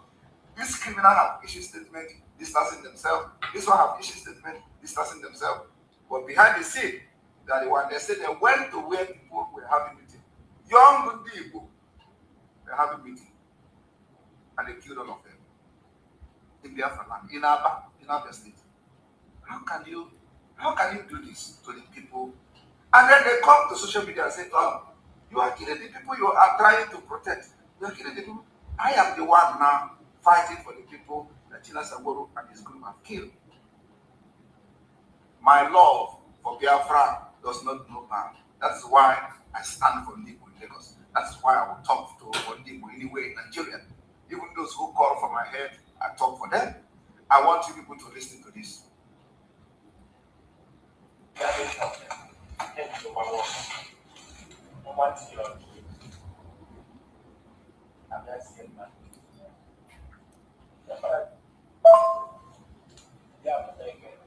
This criminal have issued statement, distancing themselves. This one have issued statement, distancing themselves. But behind the scene, they are the one they said they went to where people were having meeting. Young people were having meeting. And they killed all of them. In Biafra land, in Abia State. How can you do this to the people? And then they come to social media and say, oh, you are killing the people you are trying to protect. You are killing the people. I am the one now fighting for the people that China Samburu and his group have killed. My love for Biafra does not know bound. That's why I stand for Ndibu in Lagos. That's why I will talk to Ndibu anyway in Nigeria. Even those who call for my head, I talk for them. I want you people to listen to this.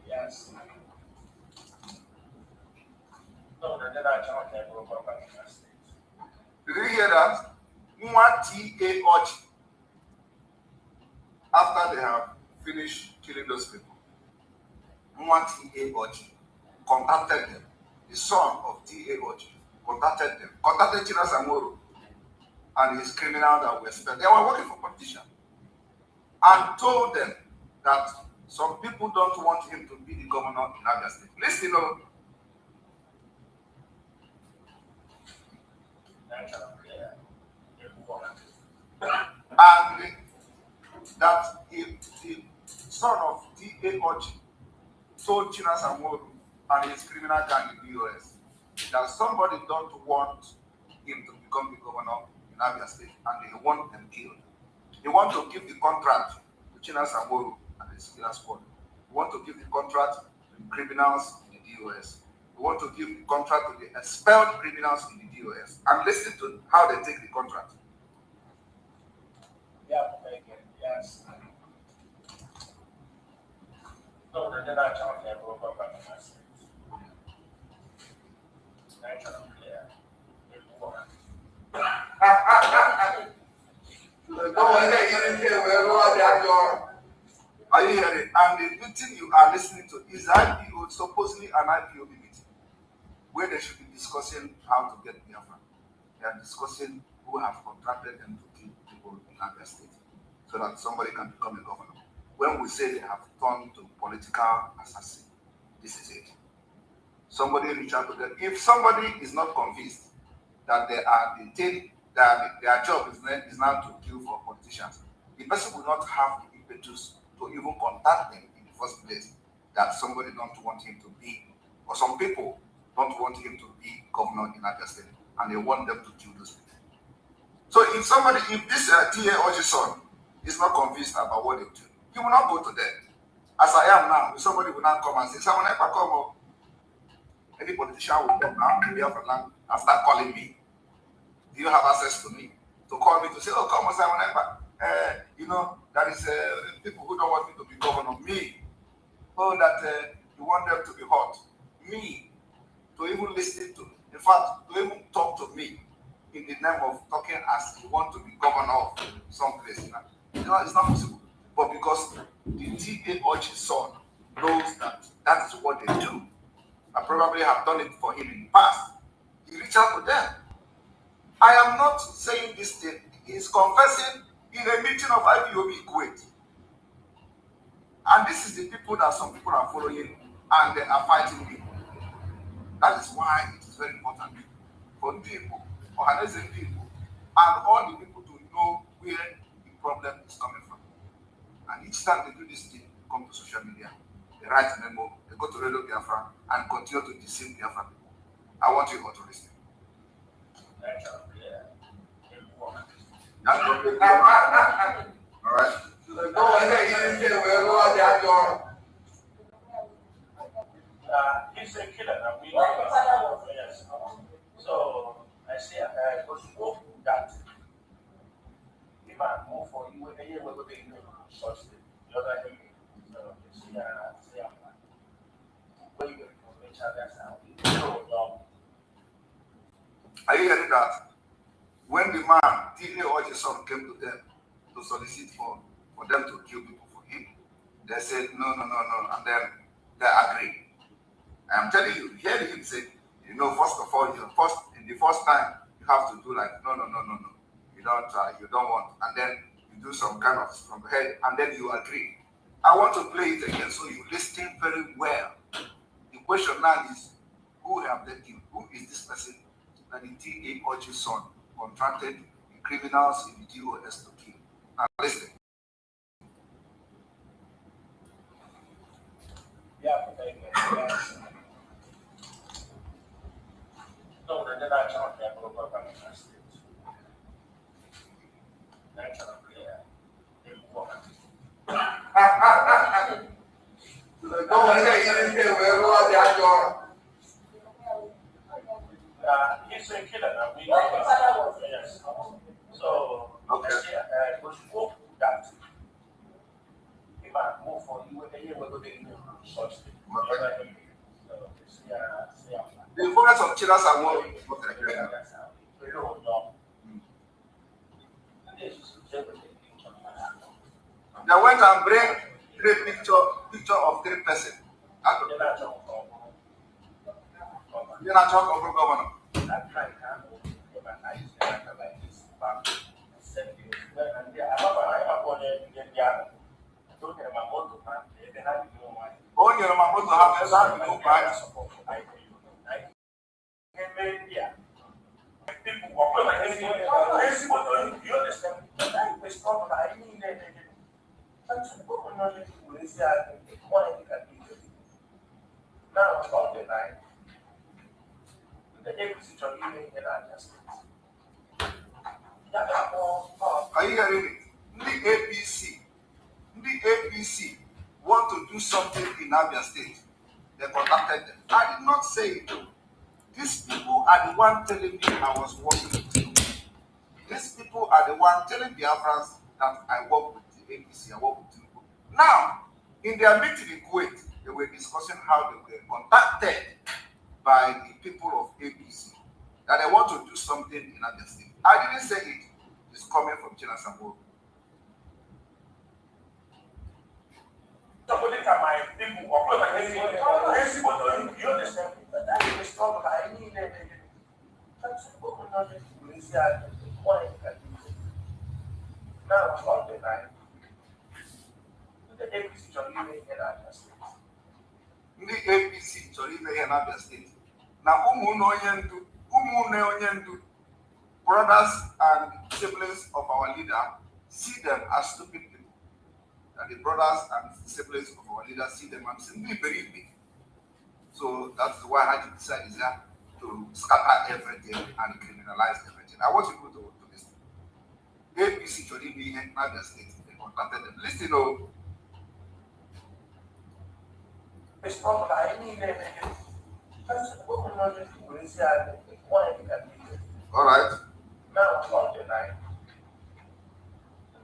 Yes. No, they're not talking about the United States. Did you hear that? T.A. Ochi, after they have finished killing those people, T.A. Ochi contacted them. The son of T.A. Ochi contacted China Samoro and his criminal that were spent. They were working for politicians and told them that some people don't want him to be the governor in Abia State. Listen, and that the son of T.A. Ochi told China Samoro and his criminal gang in the US that somebody don't want him to become the governor in Abia State and they want them killed. They want to give the contract to China Samoro and his killer squad. They want to give the contract to the criminals in the DOS. They want to give the contract to the expelled criminals in the DOS. And listen to how they take the contract. Yeah, yes. No, they're not talking about the United States. Are you hearing? And the meeting you are listening to is IPO, supposedly an IPO meeting, where they should be discussing how to get Biafra. They are discussing who have contracted them to kill people in Abia State so that somebody can become a governor. When we say they have turned to political assassin, this is it. Somebody reach out to them. If somebody is not convinced that they are the thing, that their job is now to kill for politicians, the person will not have the impetus to even contact them in the first place that somebody don't want him to be, or some people don't want him to be governor in Abia State, and they want them to kill those people. So if this T.A. Ochi's son is not convinced about what they do, he will not go to them. As I am now, if somebody will not come and say, someone ever come, any politician will come now in Biafra land and start calling me. Do you have access to me? To call me to say, oh, come on, Simon Ekpa. That is people who don't want me to be governor. Me. Oh, that you want them to be hot. Me. To even listen to. In fact, to even talk to me in the name of talking as you want to be governor of some place. It's not possible. But because the T.A. Ochi's son knows that is what they do. I probably have done it for him in the past. He reached out to them. I am not saying this thing. He's confessing in a meeting of IPOB Kuwait. And this is the people that some people are following and they are fighting me. That is why it is very important for people, for Hanese people, and all the people to know where the problem is coming from. And each time they do this thing, they come to social media, they write a memo, they go to Radio Biafra and continue to deceive Biafra people. I want you all to listen. All right. Go ahead. He's a killer. And we know yes. So I say, because hope that if I move for you, we're going to be in such the other thing. So, see, where you get from each other's house. Are you hearing that? When the man, T.A. Orchison, came to them to solicit for them to kill people for him, they said, no. And then they agreed. I'm telling you, hear him say, first of all, in the first time, you have to do like, no. You don't want. And then you do some kind of from head, and then you agree. I want to play it again so you listen very well. The question now is, who have they killed? Who is this person that the T.A. Orchison contracted the criminals in the DOS to kill? Now listen. Yeah, no, they're not trying to have a look on the state. They're trying to clear. He's a killer. And we know yes. So, okay. It was hope that if I move for you, we're going to be in such thing. The focus of Chinas are more. They went and bring 3 picture of 3 persons. You're not talking about governor. Oh, you're my mother have that no price. Are you hearing it? The APC want to do something in Abia State. They contacted them. I did not say it. These people are the one telling me I was working with you. These people are the one telling Biafrans that I work with the APC, I work with you. Now, in their meeting in Kuwait, they were discussing how they were contacted by the people of APC that they want to do something in Abia State. I didn't say it. It's coming from China Sambo. Somebody can my people or you understand that is the struggle I need now about the night. The APC to live in Abia State. The APC to live in Abia State. Now, brothers and siblings of our leader see them as stupid people. And the brothers and siblings of our leader see them and say, we believe me. So that's why I decided to scatter everything and criminalize everything. I want you to listen. APC to live in Abia State. They contacted them. Listen, It's not I mean, all right. Now, about the night.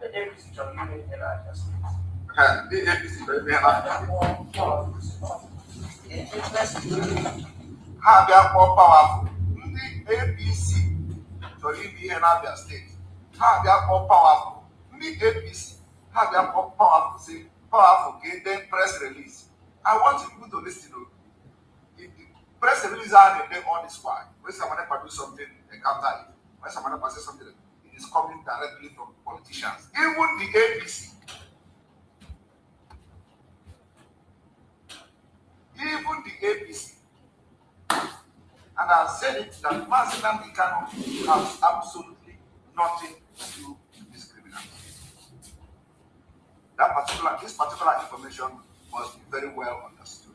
The APC to live in Abia State. The APC to live in Abia State. Have you more powerful? The APC to live in Abia State. Have you more powerful? The APC have you more powerful? Say powerful. Okay, then press release. I want you to listen to the press release are they on this why. When someone do something, they counter it. When someone says something, it is coming directly from politicians. Even the APC. Even the APC. And I've said it that Mazinam Ikano has absolutely nothing to do with this criminal. This particular information must be very well understood.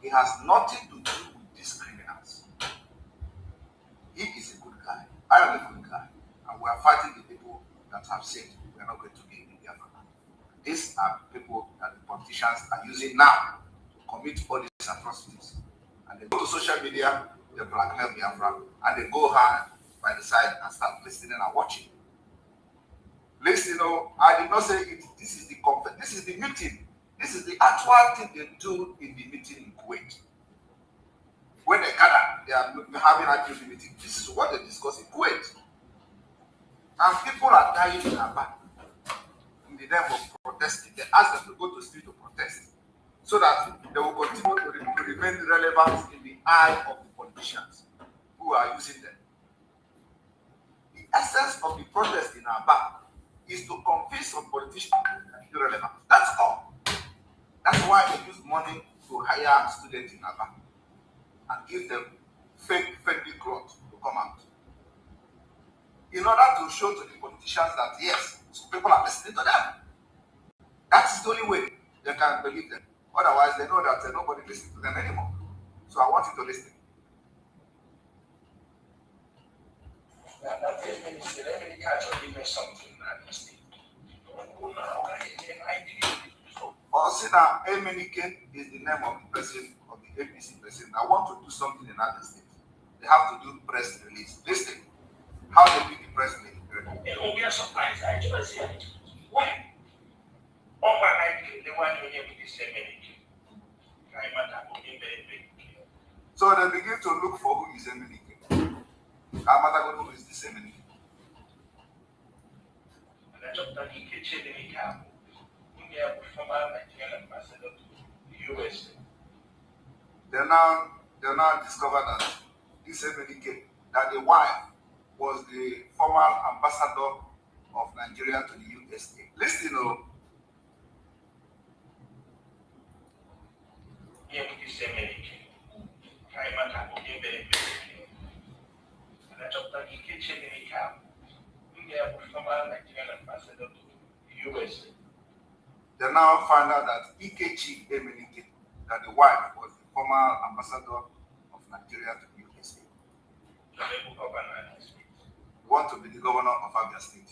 It has nothing to do with these criminals. He is a good guy. I am a good guy. And we are fighting the people that have said we are not going to be in Biafra. These are people that the politicians are using now to commit all these atrocities. And they go to social media, they blackmail Biafra, and they go hard by the side and start listening and watching. Listen, I did not say it. This is the meeting. This is the actual thing they do in the meeting in Kuwait. When they gather, they are having a active meeting. This is what they discuss in Kuwait. And people are dying in Aba in the name of protesting. They ask them to go to the street to protest so that they will continue to remain relevant in the eye of the politicians who are using them. The essence of the protest in Aba is to convince some politicians irrelevant. That's all. That's why they use money to hire students in Aba and give them fake clothes to come out. In order to show to the politicians that yes, some people are listening to them. That's the only way they can believe them. Otherwise, they know that nobody listens to them anymore. So I want you to listen. Osina Emenike is the name of the president of the APC president. I want to do something in other states. They have to do press release. Listen, how they do the press release. It will be a surprise. I just say it. Why? All my life, they want to hear me the same minute. So they begin to look for who is Emenike. Amatago who is the Emenike. And I took that he could change the camp. We have former Nigerian ambassador to the US. They now discover that this Emenike, that the wife was the former ambassador of Nigeria to the USA. Listen, Yeah, we say many. And I took that he could change the camp. We have former Nigerian ambassador to the US. They now find out that Ikechi Emenike, that the wife was the former ambassador of Nigeria to the USA. Want to be the governor of Abia State.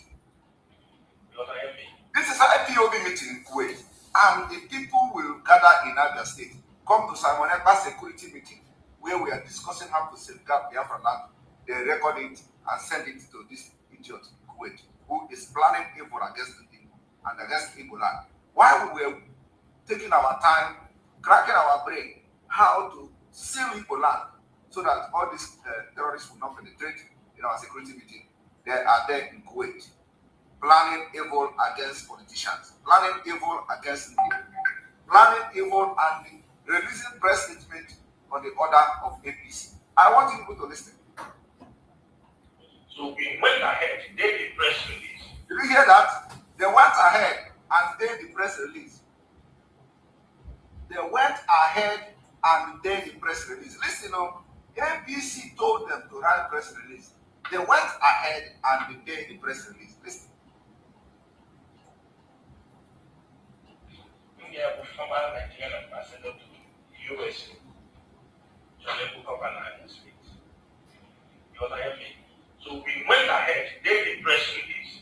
This is an IPOB meeting in Kuwait, and the people will gather in Abia State. Come to Simon Ekpa security meeting where we are discussing how to safeguard Biafra land. They record it and send it to this idiot in Kuwait who is planning evil against the people and against Igbo land. While we were taking our time, cracking our brain, how to seal Igbo land so that all these terrorists will not penetrate in our security meeting, they are there in Kuwait, planning evil against politicians, planning evil against the people, planning evil and releasing press statement on the order of APC. I want you to listen. So we went ahead, did the press release. Did you hear that? They went ahead and did the press release. They went ahead and did the press release. Listen, APC told them to write press release. They went ahead and they did the press release. Listen. We have a former Nigerian ambassador to the US. So we went ahead, did the press release.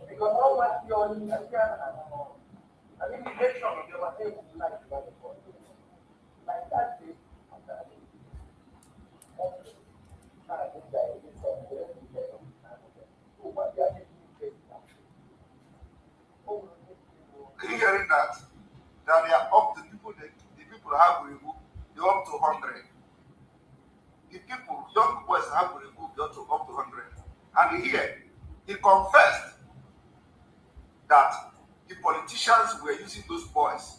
Because all what you're in the I mean, the nation of the Mateo like that. Are you hearing that? That they are up to people, the people have removed, they're up to 100. The people, young boys have removed up to 100. And here, he confessed that the politicians were using those boys.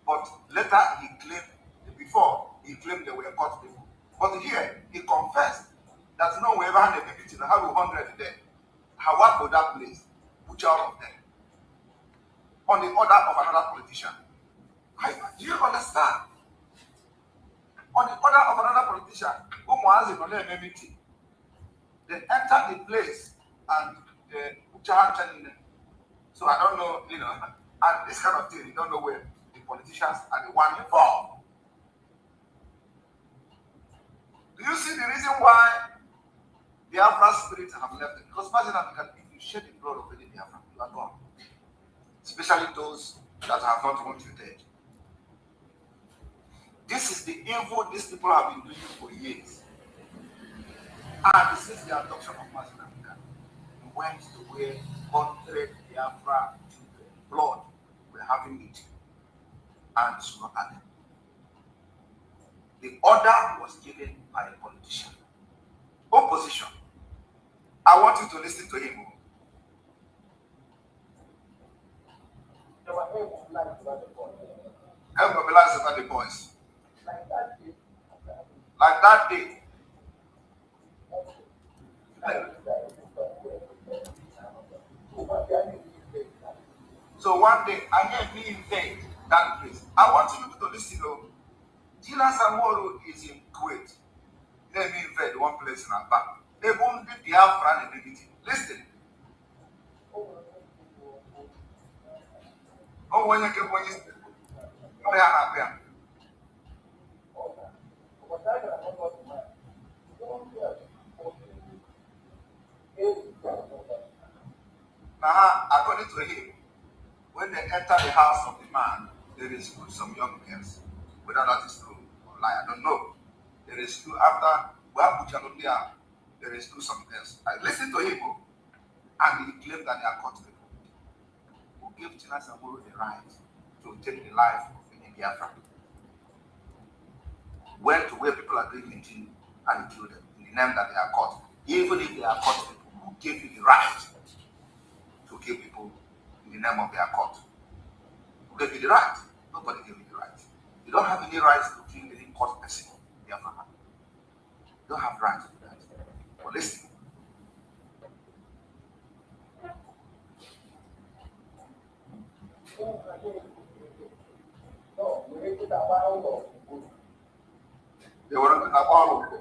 But later he claimed, before he claimed they were caught people. But here, he confessed that no, we ever had a meeting, I have 100 there. How would that place? Put out of them. On the order of another politician. Do you understand? On the order of another politician, who was in a meeting, they entered the place and so I don't know, and this kind of thing, you don't know where the politicians are the one involved. Do you see the reason why Biafra spirits have left it? Because if you shed the blood of any Biafra, you are gone. Especially those that have not want you dead. This is the evil these people have been doing for years. And since the adoption of Mazin Africa, we went to where 100 Biafra children, blood, were having it and slaughtered them. The order was given by a politician. Opposition. I want you to listen to him. Help mobilize about the boys. Like that day. So one day, I heard me invade that place. I want you to listen to Gina Samoro is in Kuwait. Let me invade one place in our back. They won't be Biafra and everything. Listen. Oh, when you get when you according to him, when they enter the house of the man, there is some young girls. Whether that is true or lie, I don't know. There is true after there is true something else. I listened to him and he claimed that they are court people who gave Tina Samoro the right to take the life of any Biafra. Went to where people are doing meeting and killed them in the name that they are court. Even if they are court people, who gave you the right to kill people in the name of their court? Who gave you the right? Nobody gave you the right. You don't have any rights to kill any court person. You don't have rights to do that. But listen. They were not about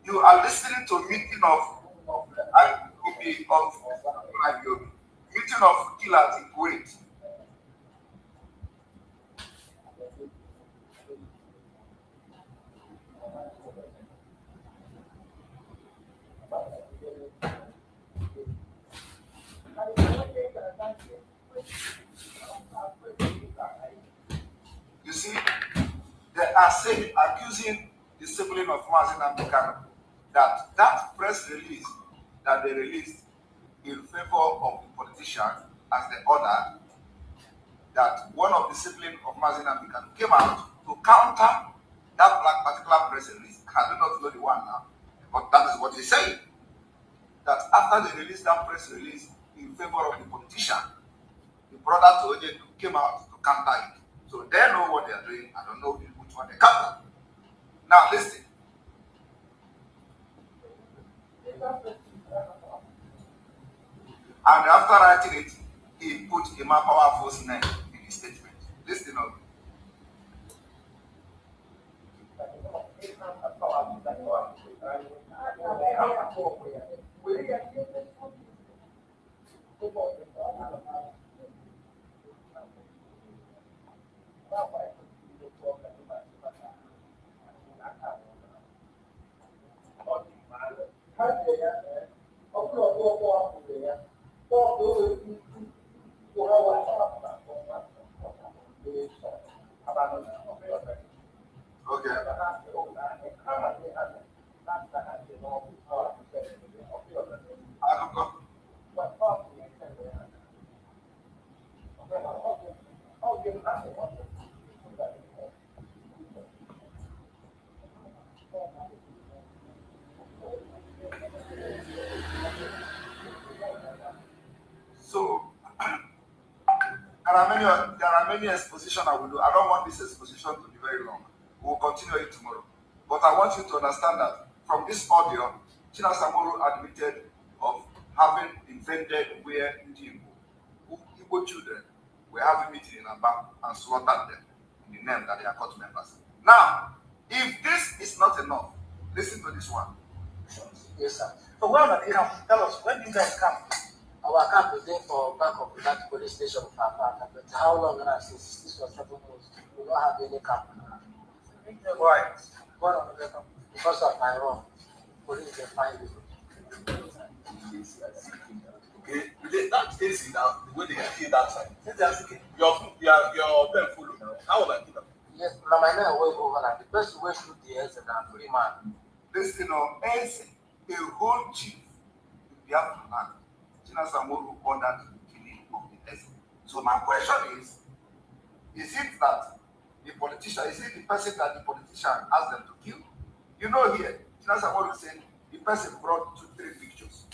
you are listening to meeting of meeting of killers in Kuwait. You see, they are saying, accusing the sibling of Mazin Africa that press release that they released in favor of the politician as the order, that one of the siblings of Mazin Africa came out to counter that particular press release. I do not know the one now, but that is what he's saying. That after they released that press release in favor of the politician, the brother to Oje came out to counter it. So they know what they are doing. I don't know which one they counter. Now listen. And after writing it, he put a more powerful name in his statement. Listen up. So there are many expositions I will do. I don't want this exposition to be very long. We will continue it tomorrow. But I want you to understand that from this audio, China Samoro admitted of having invaded where Igbo children were having meeting in Aba and slaughtered them in the name that they are court members. Now, if this is not enough, listen to this one. Yes, sir. So when did you come? Tell us, when did you guys come? Our camp is there for back of that police station for our but how long now since this was 7 months? We don't have any camp. Why? One of the camp. Because of my role, police they find me. Okay, that is now the way they kill that time. Since they are sick, your pen full now. How will I kill them? Yes, now my name will go over the best way should the heads and a free man. Listen, a whole chief in Biafra land, Chinasamoru ordered the killing of the essence. So my question is it that the politician, is it the person that the politician asked them to kill? You know here, Chinasamoru said the person brought 2-3 pictures.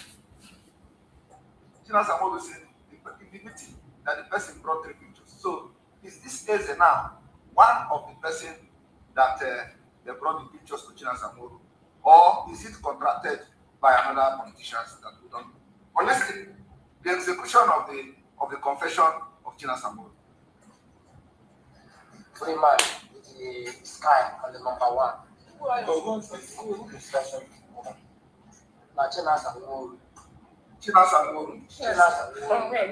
Chinasamoru said in the meeting that the person brought 3 pictures. So is this Eze now one of the person that they brought the pictures to Chinasamoru? Or is it contracted by another politicians that we don't know? But listen, the execution of the confession of Chinasamoru. Free man with the sky on the number 1. Who is special? Now Chinasamoru. Chinasamoru. From where?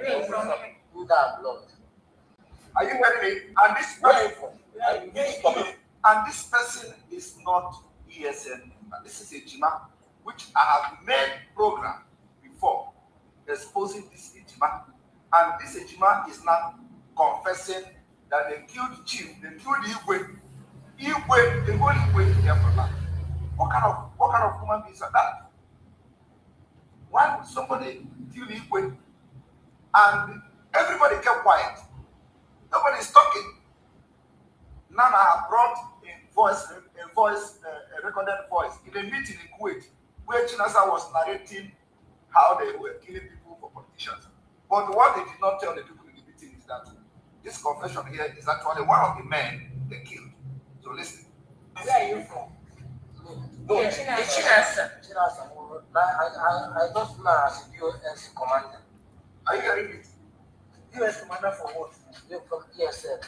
Who that blood? Are you getting it? And this person, and this person is not ESN. This is a Ejima, which I have made program before exposing this Ejima. And this Ejima is now confessing that they killed the chief, they killed the Igwe. Igwe, the whole Igwe in Biafra. What kind of human beings are that? Why would somebody kill the Igwe and everybody kept quiet? Nobody is talking. Nana have brought a recorded voice in a meeting in Kuwait where Chinasa was narrating how they were killing people for politicians. But what they did not tell the people in the meeting is that this confession here is actually one of the men they killed. So listen. Where are you from? No, Yeah, Chinasa. I just know as a US commander. are you hearing it? US commander for what? You're from ESL.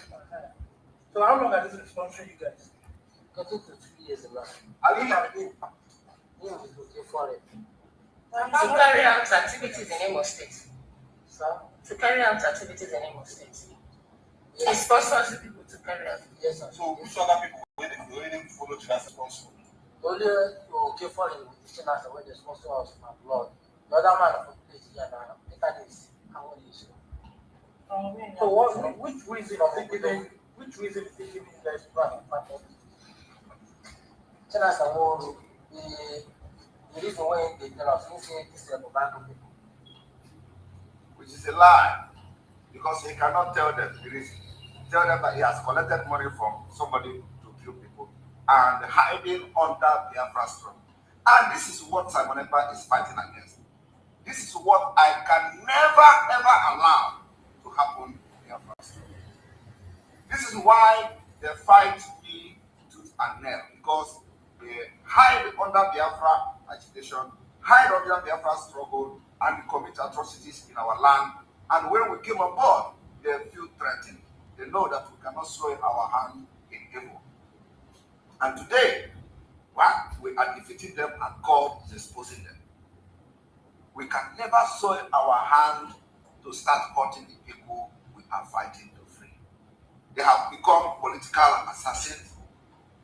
So how long has this been sponsoring you guys? Getting to 2 years now. Are you hearing it? He was looking for it. To carry out activities in Imo State. Sir? To carry out activities in Imo State. He sponsors people to carry out. Yes, sir. So which other people waiting follow China's sponsor? Only okay for him with the chance when they sponsor us from blood. The other man from place here now, better this. How old is he? So which reason is he giving you guys to have a partner? China Samoru, the reason why they tell us, he say this is a bank of people. Which is a lie. Because he cannot tell them the reason. Tell them that he has collected money from somebody to kill people and hiding under Biafra struggle. And this is what Simon Ekpa is fighting against. This is what I can never ever allow to happen in Biafra struggle. This is why they fight me tooth and nail, because they hide under Biafra agitation, hide under Biafra struggle, and commit atrocities in our land. And when we came on board, they feel threatened. They know that we cannot soil our hand in evil. And today, we are defeating them and God is exposing them. We can never soil our hand to start hurting the people we are fighting to free. They have become political assassins.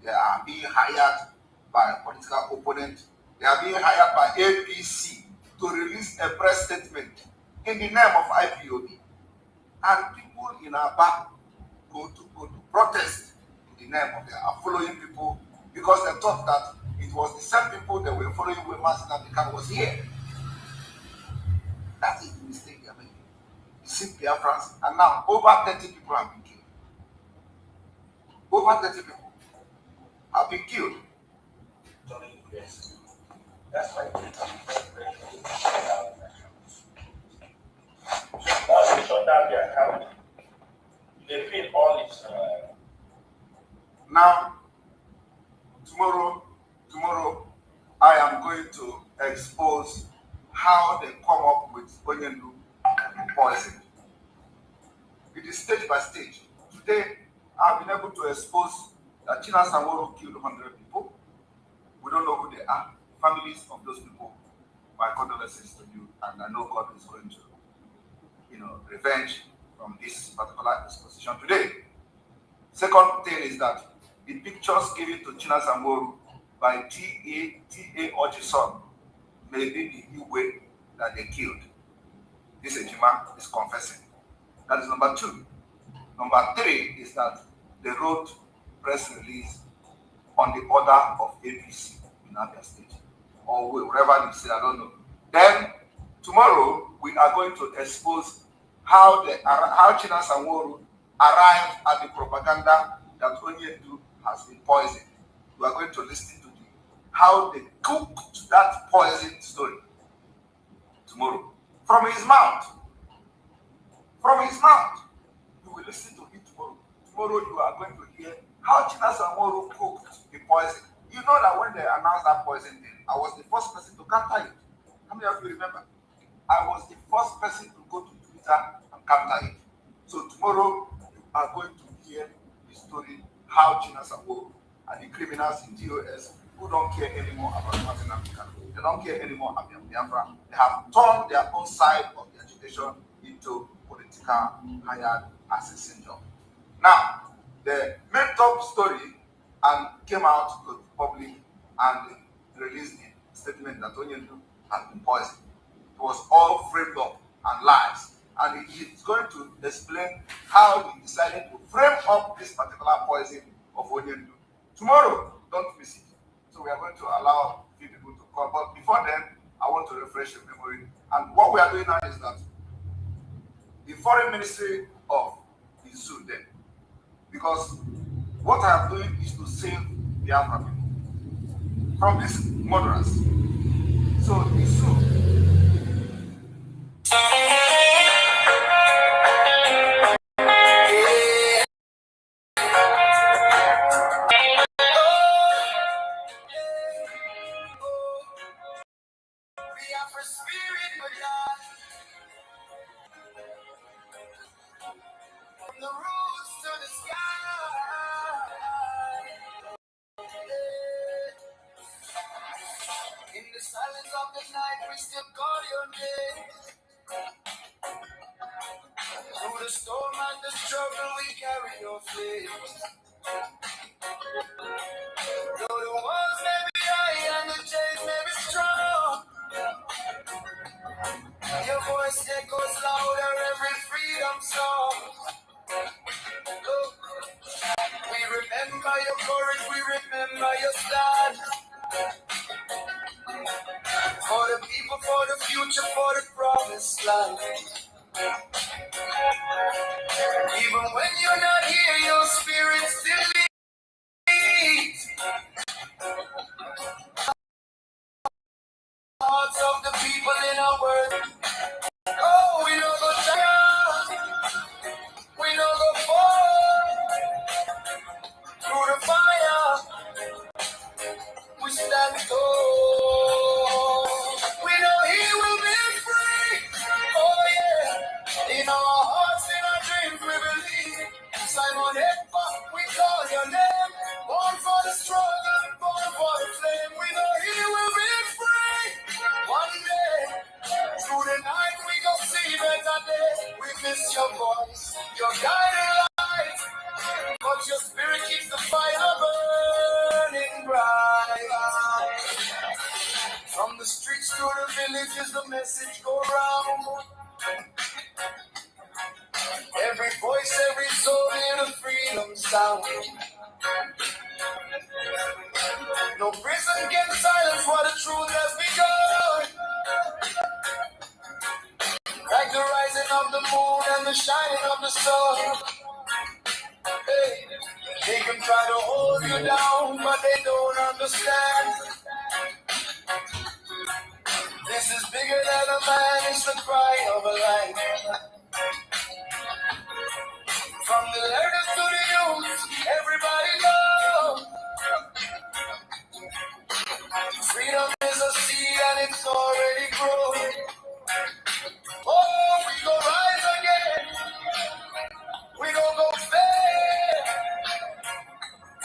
They are being hired by political opponents. They are being hired by APC to release a press statement in the name of IPOB. And people in our back go to protest in the name of their following people because they thought that it was the same people that were following when Martin Abdullah was here. That is the mistake they are making. You see Biafrans, and now over 30 people have been killed. Over 30 people have been killed. Yes. That's why now they shut down their account. They paid all its Now, tomorrow, I am going to expose how they come up with Onyendu poison. It is stage by stage. Today, I've been able to expose that China Samoru killed 100 people. We don't know who they are. Families of those people, my condolences to you, and I know God is going to revenge from this particular exposition today. Second thing is that the pictures given to Chinasamworu by T.A. Ojison may be the new way that they killed. This Ejima is confessing. That is number 2. Number 3 is that they wrote press release on the order of APC in Abia State, or wherever they say, I don't know. Then tomorrow we are going to expose how Chinasamworu arrived at the propaganda that Onyendu has been poisoned. We are going to listen to how they cooked that poison story tomorrow from his mouth. From his mouth. You will listen to it tomorrow. Tomorrow you are going to hear how Chinasamworu cooked the poison. You know that when they announced that poison thing, I was the first person to counter it. How many of you remember? I was the first person to go to Twitter and counter it. So tomorrow you are going to hear the story how Chinasamworu and the criminals in TOS who don't care anymore about Latin America. They don't care anymore about Biafra. They have turned their own side of the agitation into political hired assassin job. Now, the made up story and came out to the public and released the statement that Onyendu had been poisoned. It was all framed up and lies. And he's going to explain how he decided to frame up this particular poison of Onyendu. Tomorrow, don't miss it. So we are going to allow a few people to come. But before then, I want to refresh your memory. And what we are doing now is that the foreign ministry of the zoo then, because what I am doing is to save the Biafra people from these murderers. So the zoo. Biafra spirit would die from the roots to the sky. In the silence of the night, we still call your name. Through the storm and the struggle, we carry your flame. Though the walls may be high and the chains may be strong, your voice echoes louder every freedom song. Oh, we remember your courage, we remember your stand. For the people, for the future, for the promised land. Even when you're not here, your spirit still leads. Hearts of the people in our world. Oh, we don't go tired. We don't go fall. Through the fire, we stand tall. We know he will be free. Oh yeah. In our hearts, in our dreams, we believe. Simon Ekpa, we call your name. Born for the struggle, born for the flame. We know he will be free. One day, through the night, we go see better day. We miss your voice, your guiding light. But your spirit keeps the fire burning bright. From the streets to the villages, the message go round. Every voice, every soul in a freedom sound. No prison can silence what the truth has begun. Like the rising of the moon and the shining of the sun. Hey, they can try to hold you down, but they don't understand. This is bigger than a man, it's the cry of a life. From the learners to the youth, everybody knows. Freedom is a seed and it's already grown. Oh, we gon' rise again. We gon' go fair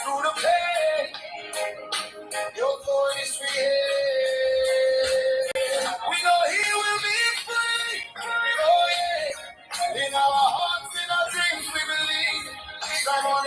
through the pain. Your voice we hear. We know he will be free. Oh yeah. Simon